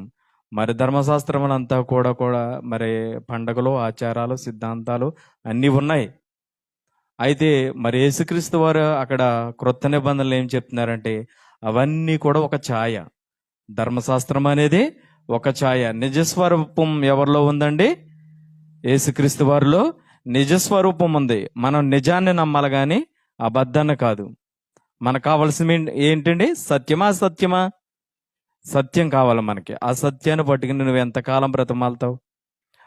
మరి ధర్మశాస్త్రం అంతా కూడా మరి పండగలు, ఆచారాలు, సిద్ధాంతాలు అన్నీ ఉన్నాయి. అయితే మరి యేసుక్రీస్తు వారు అక్కడ క్రొత్త నిబంధనలు ఏం చెప్తున్నారంటే అవన్నీ కూడా ఒక ఛాయ. ధర్మశాస్త్రం అనేది ఒక ఛాయ. నిజస్వరూపం ఎవరిలో ఉందండి? యేసుక్రీస్తు వారిలో నిజస్వరూపం ఉంది. మనం నిజాన్ని నమ్మాలి కానీ అబద్ధాన్ని కాదు. మనకు కావాల్సింది ఏంటండి? సత్యమా అసత్యమా? సత్యం కావాలి మనకి. ఆ సత్యాన్ని పట్టుకుని నువ్వు ఎంతకాలం బ్రతమాలుతావు?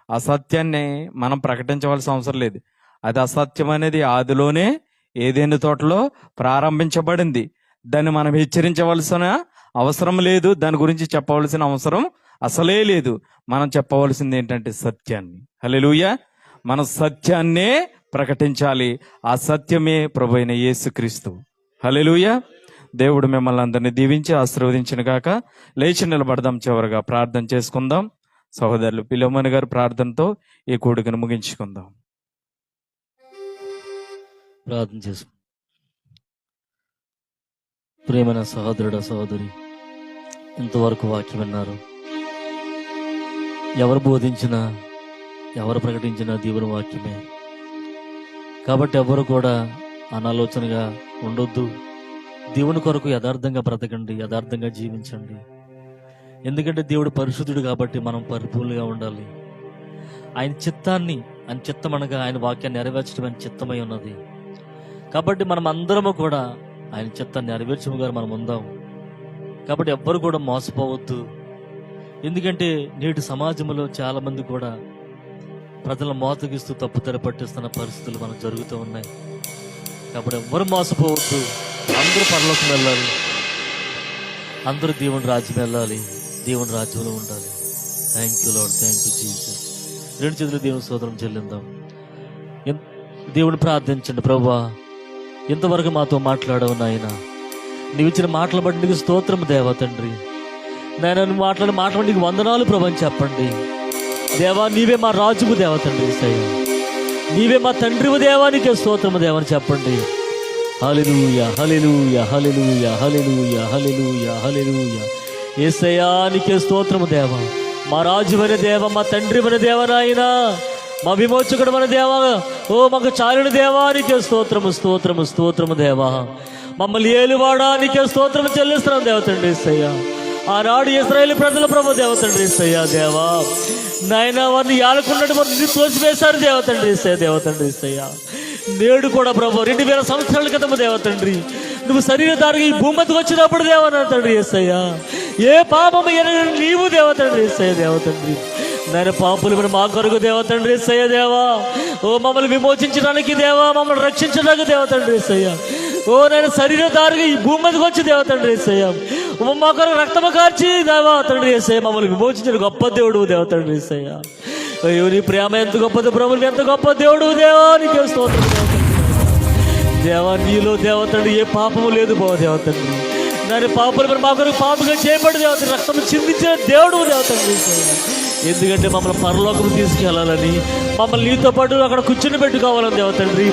ఆ సత్యాన్ని మనం ప్రకటించవలసిన అవసరం లేదు. అది అసత్యం అనేది ఆదిలోనే ఏదైనా తోటలో ప్రారంభించబడింది. దాన్ని మనం హెచ్చరించవలసిన అవసరం లేదు. దాని గురించి చెప్పవలసిన అవసరం అసలే లేదు. మనం చెప్పవలసింది ఏంటంటే సత్యాన్ని. హల్లెలూయా. మన సత్యాన్నే ప్రకటించాలి. ఆ సత్యమే ప్రభు అయిన యేసుక్రీస్తు. హల్లెలూయా. దేవుడు మిమ్మల్ని అందరినీ దీవించి ఆశీర్వదించిన గాక. లేచి నిలబడదాం. చివరిగా ప్రార్థన చేసుకుందాం. సహోదరులు పిలోమోని గారి ప్రార్థనతో ఈ కూడికను ముగించుకుందాం. ప్రార్థన చేసుకుందాం. ప్రియమైన సహోదరుడు, సహోదరి, ఇంతవరకు వాక్యం విన్నారు. ఎవరు బోధించినా, ఎవరు ప్రకటించినా దేవుని వాక్యమే. కాబట్టి ఎవరు కూడా అనాలోచనగా ఉండొద్దు. దేవుని కొరకు యథార్థంగా బ్రతకండి, యథార్థంగా జీవించండి. ఎందుకంటే దేవుడు పరిశుద్ధుడు కాబట్టి మనం పరిపూర్ణంగా ఉండాలి. ఆయన చిత్తాన్ని, ఆయన చిత్తం అనగా ఆయన వాక్యాన్ని నెరవేర్చడం ఆయన చిత్తమై ఉన్నది. కాబట్టి మనం అందరము కూడా ఆయన చిత్తాన్ని నెరవేర్చముగా మనం ఉందాం. కాబట్టి ఎవ్వరు కూడా మోసపోవద్దు. ఎందుకంటే నేటి సమాజంలో చాలా మంది కూడా ప్రజలను మోసగిస్తూ తప్పుతెర పట్టిస్తున్న పరిస్థితులు మనకు జరుగుతూ ఉన్నాయి. కాబట్టి ఎవ్వరు మోసపోవద్దు. అందరూ పరలోకం వెళ్ళాలి. అందరూ దేవుని రాజ్యం వెళ్ళాలి. దేవుని రాజ్యంలో ఉండాలి. Thank you lord, thank you Jesus. రెండు చేతులు దేవుని స్తోత్రం చెల్లిందాం. దేవుని ప్రార్థించండి. ప్రభువా, ఇంతవరకు మాతో మాట్లాడవు నాయన. నీవు ఇచ్చిన మాటలు బట్టి నీకు స్తోత్రం దేవా తండ్రి. నాయన నువ్వు మాట్లాడి నీకు వందనాలు ప్రభు అని చెప్పండి. దేవా, నీవే మా రాజువు దేవా తండ్రి. యేసయ్య, నీవే మా తండ్రివు దేవా, నీకే స్తోత్రము దేవా అని చెప్పండి. హల్లెలూయా, హల్లెలూయా, హల్లెలూయా, హల్లెలూయా, హల్లెలూయా, హల్లెలూయా. యేసయ్యా, నీకే స్తోత్రము దేవా. మా రాజువైన దేవా, మా తండ్రివైన దేవా నాయనా, మా విమోచకుడు మన దేవా, ఓ మాకు చాలిన దేవా, నీకే స్తోత్రము, స్తోత్రము, స్తోత్రము దేవా. మమ్మల్ని ఏలువాడా, నీకే స్తోత్రము చెల్లిస్తున్నాం దేవ తండ్రి. యేసయ్యా, ఆనాడు ఇశ్రాయేలు ప్రజల ప్రభు దేవ తండ్రి. యేసయ్యా దేవా నాయన, వారిని ఏలకున్నట్టు వారిని తోసివేశారు దేవ తండ్రి. యేసయ్యా దేవ తండ్రి. యేసయ్యా, నేడు కూడా ప్రభు 2000 సంవత్సరాల క్రితం దేవ తండ్రి నువ్వు శరీరధారిగా ఈ భూమికి వచ్చినప్పుడు దేవన తండ్రి. యేసయ్యా, ఏ పాపము ఎరగని నీవు దేవ తండ్రి. యేసయ్యా దేవ తండ్రి, నేను పాపులు మరి మా కొరకు దేవ తండ్రి. యేసయ్యా దేవా, ఓ మమ్మల్ని విమోచించడానికి దేవా, మమ్మల్ని రక్షించడానికి దేవ తండ్రి. యేసయ్యా, ఓ నేను శరీరధారిగా ఈ భూమి మీదకి వచ్చి దేవ తండ్రి. యేసయ్యా, మా కొరకు రక్తము కార్చి దేవా తండ్రి. యేసయ్యా, మమ్మల్ని విమోచించిన గొప్ప దేవుడు దేవ తండ్రి. యేసయ్యా, అయ్యో నీ ప్రేమ ఎంత గొప్పది ప్రభువు, ఎంత గొప్ప దేవుడు దేవా, నీకే స్తోత్రం దేవా. నీలో దేవ తండ్రి ఏ పాపము లేదు బావ దేవ తండ్రి. దాని పాపలు మరి మా కొరకు పాపగా చేయబడి దేవ తండ్రి, రక్తం చిందించిన దేవుడు దేవ తండ్రి. ఎందుకంటే మమ్మల్ని పరలోకం తీసుకెళ్లాలని, మమ్మల్ని నీతో పాటు అక్కడ కూర్చుని పెట్టుకోవాలని దేవ తండ్రి,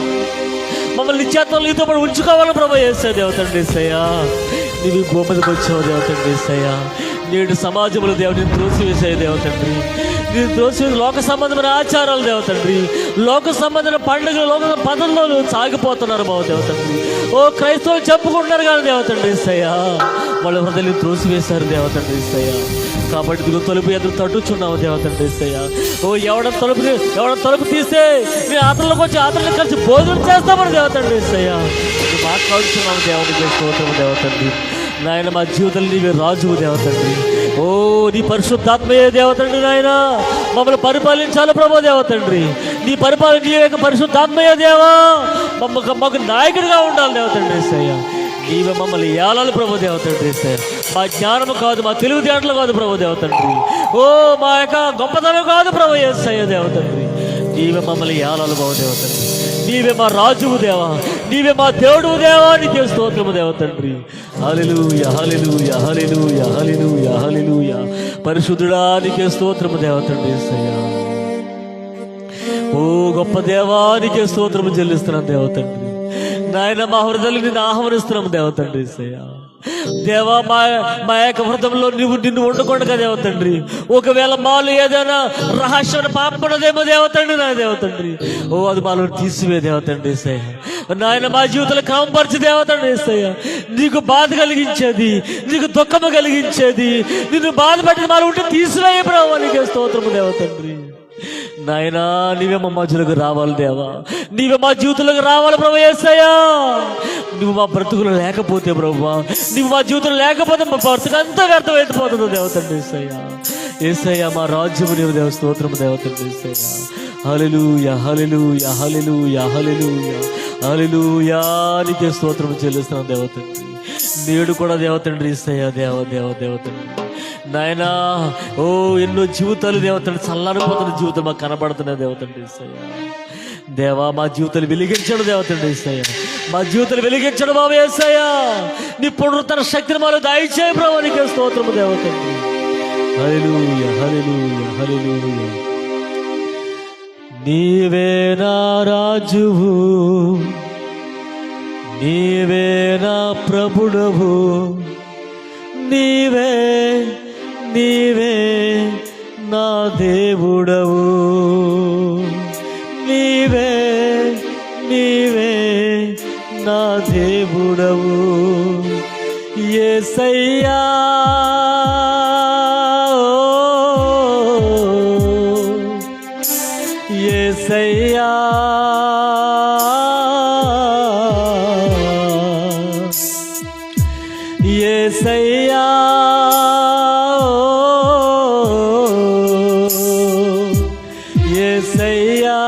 మమ్మల్ని నిత్యాత్మలు నీతో పాటు ఉంచుకోవాలని ప్రభు చేస్తాయి దేవ తండ్రి. యేసయ్యా, నీవు భూమి మీదకి వచ్చావు దేవ తండ్రి. యేసయ్యా, నేడు సమాజంలో దేవుడిని త్రోసివేసాయి దేవ తండ్రి. నేను త్రోసివేసి లోక సంబంధమైన ఆచారాలు దేవ తండ్రి, లోక సంబంధమైన పండుగలు, లోక పదంలో సాగిపోతున్నారు బావ దేవ తండ్రి. ఓ క్రైస్తవులు చెప్పుకుంటున్నారు కానీ దేవ తండ్రి. యేసయ్యా, వాళ్ళ హృదయాన్ని త్రోసివేశారు దేవ తండ్రి. యేసయ్యా, కాబట్టి ఇదిగో తలుపు ఎదురు తట్టుచున్నావు దేవ తండ్రి. యేసయ్యా, ఓ ఎవడ తలుపు తీస్తే నేను ఆతలకు వచ్చి ఆతలను కలిసి భోజనం చేస్తామని దేవ తండ్రి. యేసయ్యా, మాట్లాడుతున్నావు దేవునికి స్తోత్రము దేవ తండ్రి. నాయన, మా జీవితంలో నీవే రాజువు దేవ తండ్రి. ఓ నీ పరిశుద్ధాత్మయే దేవ తండ్రి. నాయన, మమ్మల్ని పరిపాలించాలి ప్రభు దేవ తండ్రి. నీ పరిపాలన నీ యొక్క పరిశుద్ధాత్మయే దేవా, మాకు నాయకుడిగా ఉండాలి దేవ తండ్రి. యేసయ్యా, నీవే మమ్మల్ని ఏలాలి ప్రభు దేవ తండ్రి. యేసయ్యా, మా జ్ఞానము కాదు, మా తెలివితేటలు కాదు ప్రభు దేవ తండ్రి. ఓ మా యొక్క గొప్పతనం కాదు ప్రభు యేసయ్యా దేవ తండ్రి. నీవే మమ్మల్ని ఏలాలి ప్రభు దేవ తండ్రి. నీవే మా రాజువు దేవా, నీవే మా దేవుడు దేవా, నీకే స్తోత్రము దేవ తండ్రి. హల్లెలూయా హల్లెలూయా హల్లెలూయా హల్లెలూయా హల్లెలూయా. పరిశుద్ధుడా నీకే స్తోత్రము దేవ తండ్రి. యేసయ్యా, ఓ గొప్ప దేవానికే స్తోత్రము చెల్లిస్తున్నాం దేవ తండ్రి. నాయన మా హృదయాలు నిన్ను ఆహ్వానిస్తున్నాము దేవ తండ్రి. యేసయ్యా దేవా, మా యొక్క హృదయంలో నిన్ను ఉండకుండా దేవ తండ్రి, ఒకవేళ మాలో ఏదైనా రహస్యమైన పాపడదేమో దేవ తండ్రి, నా దేవ తండ్రి, ఓ అది మాలో తీసివే దేవ తండ్రి. యేసయ్యా నాయన మా జీవితంలో క్రమపరిచి దేవ తండ్రి. యేసయ్యా నీకు బాధ కలిగించేది, నీకు దుఃఖము కలిగించేది, నిన్ను బాధ పెట్టిన మాలో ఉంటే తీసివేయ ప్రభు, నీకే స్తోత్రము దేవ తండ్రి. నాయనా నీవే మా మధ్యలోకి రావాలి దేవా, నీవే మా జీవితంలోకి రావాలి ప్రభు. యేసయ్యా నువ్వు మా బ్రతుకులు లేకపోతే ప్రభు, నువ్వు మా జీవితంలో లేకపోతే మా బ్రతుకు అంతా వ్యర్థమైపోతుంది దేవ తండ్రి. యేసయ్యా యేసయ్యా మా రాజ్యము నీవు దేవ, స్తోత్రము దేవ తండ్రి. యేసయ్యా హల్లెలూయా హల్లెలూయా హల్లెలూయా హల్లెలూయా హల్లెలూయా నీకే స్తోత్రము చెల్లిస్తున్నాను దేవ తండ్రి. నేడు కూడా దేవ తండ్రి. యేసయ్యా దేవ దేవ దేవ తండ్రి నాయనా, ఓ ఎన్నో జీవితాలు దేవతండి, చల్లారిపోతున్న జీవితం మాకు కనబడుతున్నాయి దేవతండి. యేసయ్యా దేవా మా జీవితాలు వెలిగించడు దేవతండి. యేసయ్యా మా జీవితాలు వెలిగించడు బాబు. యేసయ్యా నీ పునరుద్ధరణ శక్తిని మాలో దయచేయి ప్రభు, నీకే స్తోత్రము దేవతండి. హల్లెలూయా హల్లెలూయా హల్లెలూయా. నీవే నా రాజువు, నీవే నా ప్రభుడవు, నీవే నీవే నా దేవుడవు, నీవే నీవే నా దేవుడవు. యేసయ్యా యేసయ్యా యేసయ్యా యేసయ్యా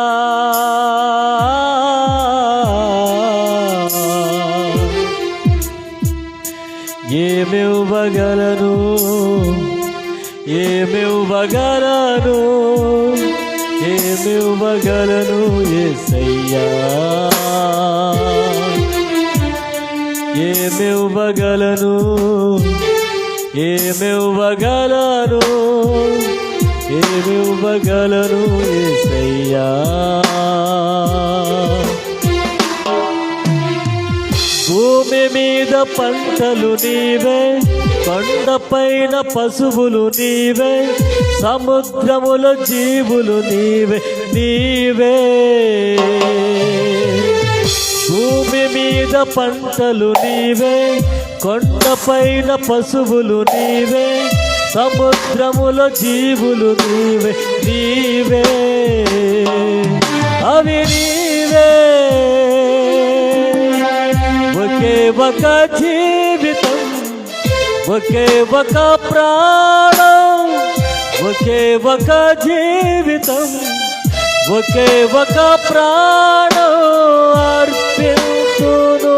ఏమివ్వగలను ఏమివ్వగలను ఏమివ్వగలను యేసయ్యా ఏమివ్వగలను ఏమివ్వగలను ఏమివ్వగలను యేసయ్యా. భూమి మీద పంటలు నీవే, కొండపైన పశువులు నీవే, సముద్రముల జీవులు నీవే నీవే. భూమి మీద పంటలు నీవే, కొండపైన పశువులు నీవే, సముద్రముల జీవులు నీవే నీవే. అవి నీవే. ఒకే ఒక జీవితం, ఒకే ఒక ప్రాణం, ఒకే ఒక జీవితం, ఒకే ఒక ప్రాణం అర్పింతును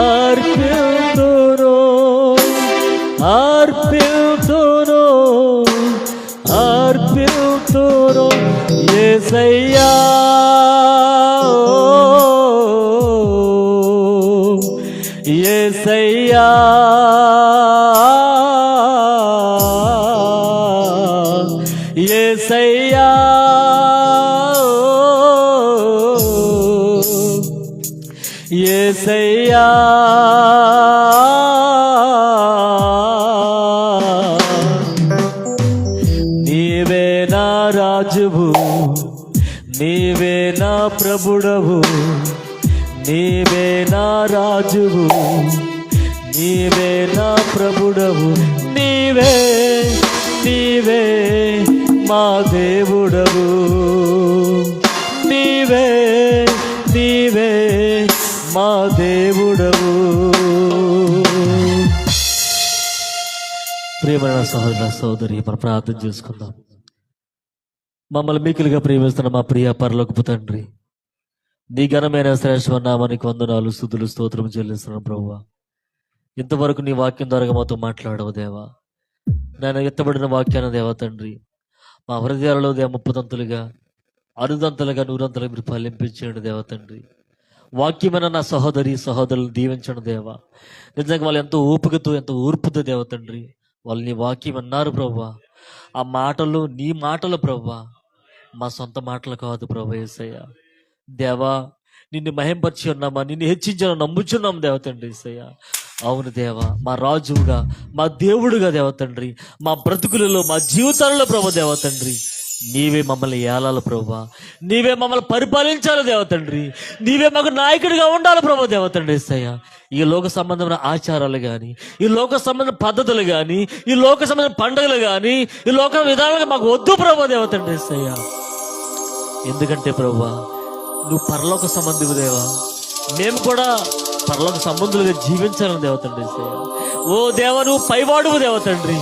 అర్పింతును అర్పింతును అర్పింతును. యేసయ్యా యేసయ్యా యేసయ్యా యేసయ్యా నీవే నా రాజువు, నీవే నా ప్రభుడవు, నీవే నా రాజువు, నీవే నా ప్రభుడవు, నీవే నీవే మా దేవుడవు, నీవే నీవే మా దేవుడవు. ప్రియమైన సహోదర సహోదరి, మనం ప్రార్థన చేసుకుందాం. మమ్మల్ని మికిలిగా ప్రేమిస్తున్న మా ప్రియ పరలోకపు తండ్రి, నీ ఘనమైన శ్రేష్ఠమైన నామానికి వందనాలు, స్తుతులు, స్తోత్రం చెల్లిస్తున్నాను ప్రభువా. ఇంతవరకు నీ వాక్యం ద్వారా మాతో మాట్లాడవు దేవా. నేను ఎత్తబడిన వాక్యాన్ని దేవా తండ్రి, మా హృదయాలలో దేవ ముప్పదంతులుగా అరుదంతలుగా నూరంతలుగా మీరు ఫలింపించండి దేవ తండ్రి. వాక్యమైన నా సహోదరి సహోదరులు దీవించండి దేవా. నిజంగా వాళ్ళు ఎంతో ఓపికతో ఎంతో ఓర్పుతో దేవ తండ్రి వాళ్ళు నీ వాక్యం అన్నారు ప్రభా. ఆ మాటలు నీ మాటలు ప్రభా, మా సొంత మాటలు కాదు ప్రభా. యేసయ్య దేవా, నిన్ను మహింపరిచి ఉన్నామా, నిన్ను హెచ్చించాను నమ్ముచున్నాం దేవ తండ్రి. యేసయ్య అవును దేవా, మా రాజువుగా మా దేవుడుగా దేవ తండ్రి, మా బ్రతుకులలో మా జీవితాలలో ప్రభా దేవ తండ్రి నీవే మమ్మల్ని ఏలాలి ప్రభా, నీవే మమ్మల్ని పరిపాలించాలి దేవ తండ్రి, నీవే మాకు నాయకుడిగా ఉండాలి ప్రభా దేవ తండ్రి. యేసయ్య ఈ లోక సంబంధమైన ఆచారాలు కానీ, ఈ లోక సంబంధమైన పద్ధతులు కానీ, ఈ లోక సంబంధమైన పండుగలు కానీ, ఈ లోక విధానాలు మాకు వద్దు ప్రభా దేవ తండ్రి. యేసయ్య ఎందుకంటే ప్రభా నువ్వు పరలోక సంబంధివి దేవా, మేము కూడా పరలోక సంబంధులుగా జీవించాలని దేవ తండ్రి. యేసయ్య ఓ దేవ నువ్వు పైవాడువు దేవ తండ్రి,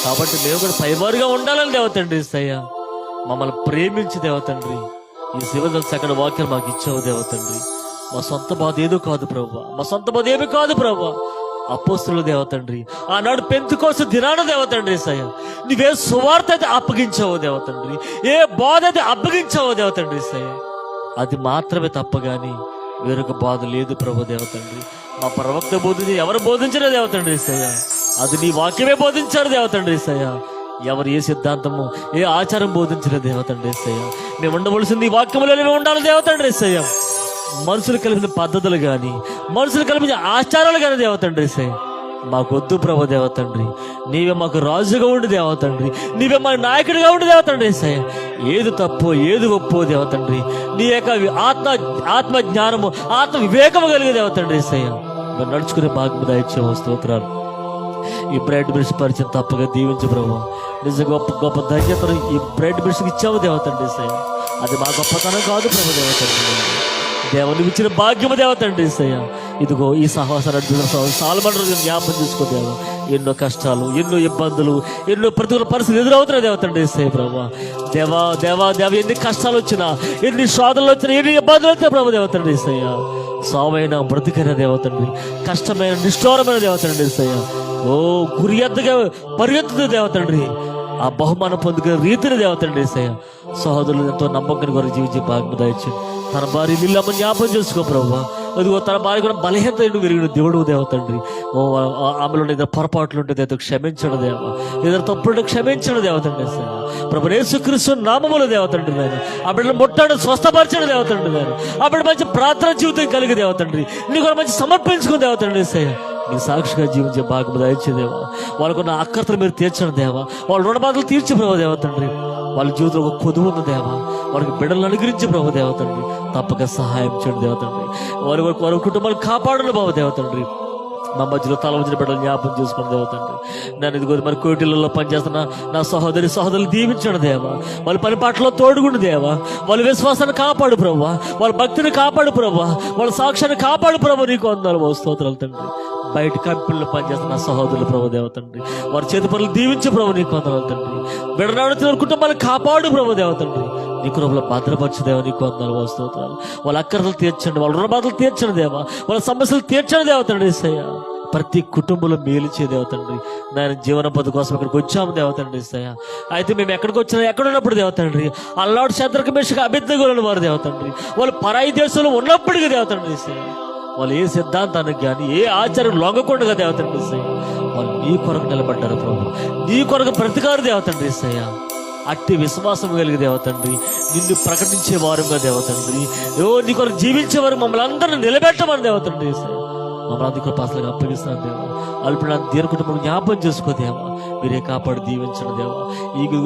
కాబట్టి మేము కూడా పైవారుగా ఉండాలని దేవ తండ్రి. యేసయ్య మమ్మల్ని ప్రేమించి దేవ తండ్రి ఈ శివదల సకల వాక్యం మాకు ఇచ్చావు దేవ తండ్రి. మా సొంత బాధ ఏదో కాదు ప్రభా, మా సొంత బాధ ఏమీ కాదు ప్రభా. అపోస్తులు దేవ తండ్రి ఆనాడు పెంతుకోస దినాన దేవ తండ్రి యేసయ్య నువ్వే సువార్త అయితే అప్పగించావు దేవ తండ్రి, ఏ బాధ అయితే అప్పగించావు దేవ తండ్రి. యేసయ్య అది మాత్రమే తప్ప గాని వేరొక బాధ లేదు ప్రభు దేవ తండ్రి. మా ప్రవక్త బోధించి ఎవరు బోధించలే దేవ తండ్రి. యేసయ్య అది నీ వాక్యమే బోధించారు దేవ తండ్రి. యేసయ్య ఎవరు ఏ సిద్ధాంతము ఏ ఆచారం బోధించలే దేవ తండ్రి. యేసయ్య మేము ఉండవలసింది ఈ వాక్యములోనే మేము ఉండాలి దేవ తండ్రి. యేసయ్య మనుషులు కలిపిన పద్ధతులు కానీ, మనుషులు కలిపిన ఆచారాలు కానీ దేవ తండ్రి. యేసయ్య మాకు వద్దు ప్రభు దేవ తండ్రి, నీవే మాకు రాజుగా ఉండి దేవ తండ్రి, నీవే మా నాయకుడిగా ఉండి దేవ తండ్రి. యేసయ్య ఏది తప్పో ఏది ఒప్పో దేవ తండ్రి నీ యొక్క ఆత్మ జ్ఞానము ఆత్మ వివేకము కలిగే దేవ తండ్రి. యేసయ్య మేము నడుచుకునే భాగ్యము దయచేయము. స్తోత్రాలు. ఈ బ్రెడ్ బ్రిడ్జ్ పరిచయం తప్పగా దీవించు ప్రభు. నిజంగా గొప్ప గొప్ప ధన్యతను ఈ బ్రెడ్ బ్రిడ్జ్కి ఇచ్చావు దేవ తండ్రి. యేసయ్య అది మా గొప్పతనం కాదు ప్రభు దేవ తండ్రి, దేవుని ఇచ్చిన భాగ్యము దేవ తండ్రి. యేసయ్య ఇదిగో ఈ సహవాసాన్ని సాల్మన్ రోజు జ్ఞాపకం చేసుకో దేవ. ఎన్నో కష్టాలు, ఎన్నో ఇబ్బందులు, ఎన్నో ప్రతికూల పరిస్థితులు ఎదురవుతున్నాయి దేవ తండ్రి. యేసయ్య ప్రభా దేవా దేవా దేవ ఎన్ని కష్టాలు వచ్చినా, ఎన్ని శోధనలు వచ్చినా, ఎన్ని ఇబ్బందులు వచ్చినా ప్రభు దేవ తండ్రి. యేసయ్య సావైన బ్రతికైన దేవ తండ్రి, కష్టమైన నిష్ఠూరమైన దేవ తండ్రి. యేసయ్య ఓ గురి ఎద్దగా పరిగెత్తుతుంది దేవ తండ్రి, ఆ బహుమానం పొందుకునే రీతిని దేవ తండ్రి. యేసయ్య సహోదరులు ఎంతో నమ్మకం కొరకు జీవించే భాగ్యం దయచేయండి. తన భార్య నీళ్ళమ్మ జ్ఞాపకం చేసుకో ప్రభు. అదిగో తన భార్య కూడా బలహీనత విరిగిన దేవుడు దేవ తండ్రి. ఓ ఆమెలో ఏదైనా పొరపాట్లు ఉంటే దేవ క్షమించడం దేవ, ఏదైనా తప్పుంటే క్షమించడం దేవ తండ్రి. ప్రభు యేసుక్రీస్తు నామములో దేవ తండ్రి నేను ఆ బిడ్డను ముట్టాడు స్వస్థపరచడం దేవ తండ్రి. నేను ఆ బిడ్డ మంచి ప్రార్థన జీవితం కలిగి దేవ తండ్రి, నీ కూడా మంచి సమర్పించుకుని దేవ తండ్రి. యేసయ్య నీ సాక్షిగా జీవించే భాగ్యం దయచేదేవా. వాళ్ళకున్న అక్కర్తలు మీరు తీర్చండి దేవా, వాళ్ళ రుణబాధలు తీర్చి ప్రభు దేవ తండ్రి. వాళ్ళ జీవితంలో ఒక కొదువు ఉంది దేవా, వాళ్ళకి బిడ్డలను అనుగ్రహించి ప్రభు దేవ తండ్రి. తప్పక సహాయం చేయండి దేవ తండ్రి. వారి కుటుంబాలు కాపాడండి బాబు దేవ తండ్రి. మా మధ్యలో తల వంచిన బిడ్డలు జ్ఞాపకం చేసుకుని దేవ తండ్రి. నన్ను ఇదిగో మరి కోటిలలో పనిచేస్తున్న నా సహోదరులు దీవించండి దేవా. వాళ్ళ పని పాటలో తోడుగుండు దేవా. వాళ్ళ విశ్వాసాన్ని కాపాడు ప్రభు, వాళ్ళ భక్తిని కాపాడు ప్రభు, వాళ్ళ సాక్ష్యాన్ని కాపాడు ప్రభు. నీకు వందనాలు స్తోత్రాలు తండ్రి. బయట కంపెనీలో పనిచేస్తున్న సహోదరులు ప్రభు దేవ తండ్రి, వారి చేతి పనులు దీవించు ప్రభు. నీకు వందనాలు తండ్రి. బిడ్డనాడుతున్న కుటుంబాలను కాపాడు ప్రభు దేవ తండ్రి. నీ కృపలో భద్రపరచు దేవ. నీకు వందనాలు స్తోత్రాలు. వాళ్ళ అక్కర్లు తీర్చండి, వాళ్ళ రుణబాధలు తీర్చండి దేవా, వాళ్ళ సమస్యలు తీర్చండి దేవ తండ్రి. యేసయ్య ప్రతి కుటుంబంలో మేలు చే దేవ తండ్రి. నేను జీవనోపాధి కోసం ఇక్కడికి వచ్చాము దేవ తండ్రి. యేసయ్య అయితే మేము ఎక్కడికి వచ్చినా ఎక్కడ ఉన్నప్పుడు దేవ తండ్రి అల్లాడు శత్రుక మేషకు అభిజ్ఞలు వారు దేవ తండ్రి. వాళ్ళు పరాయి దేశంలో ఉన్నప్పటికీ దేవ తండ్రి. యేసయ్య వాళ్ళు ఏ సిద్ధాంతానికి కానీ ఏ ఆచారం లొంగకుండా దేవ తండ్రి. యేసయ్య వాళ్ళు నీ కొరకు నిలబడ్డారు ప్రభు, నీ కొరకు బ్రతికారు దేవ తండ్రి. యేసయ్య అట్టి విశ్వాసం కలిగి దేవ తండ్రి, నిన్ను ప్రకటించే వారుగా దేవ తండ్రి, నీ కొరకు జీవించేవారు మమ్మల్ని అందరినీ నిలబెట్టమని దేవ తండ్రి. యేసయ్య మమ్మల్ని అందుకు పాసలుగా అప్పగిస్తున్నాను దేవ. అల్పనా దీని కుటుంబం జ్ఞాపకం చేసుకో దేవా. మీరే కాపాడు దీవించండి దేవా.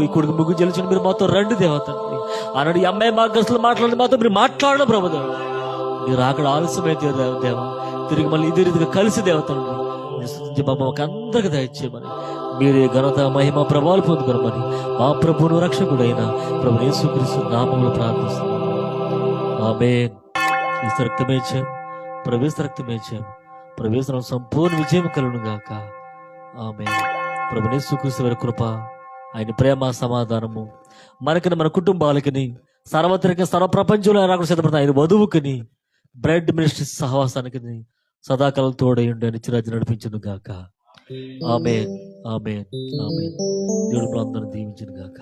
ఈ కొడుకు ముగ్గు చెల్లించండి, మీరు మాతో రండి దేవ తండ్రి. ఆనాడు ఈ అమ్మాయి మార్గస్తులు మాట్లాడి మాతో మీరు మాట్లాడడం ప్రభు దేవ. మీరు అక్కడ ఆలస్యమైతే దేవ, తిరిగి మళ్ళీ ఇదే రీతిగా కలిసి దేవ తండ్రి మాకు అందరికి దయచేయమని, మీరే ఘనత మహిమ ప్రభావాలు పొందుకోమని మా ప్రభువును రక్షకుడైన ప్రభు యేసుక్రీస్తు నామములో ప్రార్థిస్తున్నాం. ఆమేన్. రక్తమే చేయం, ప్రవేశ రక్తమే చేయం, ప్రవేశం సంపూర్ణ విజయం కలుగును గాక. ఆమేన్. ప్రభు యేసుక్రీస్తు వారి కృప, ఆయన ప్రేమ సమాధానము మనకి మన కుటుంబాలకి సర్వత్రిక సర్వప్రపంచంలో రాకుండా సిద్ధపడుతున్న ఆయన వధువుకి బ్రెడ్ మినిస్ట్రీ సహవాసానికి సదాకాలం తోడయుండి నిత్యరాజ్యం నడిపించును గాక. ఆమేన్. ఆమేన్. ఆమేన్. దేవుడు అందరిని దీవించును గాక.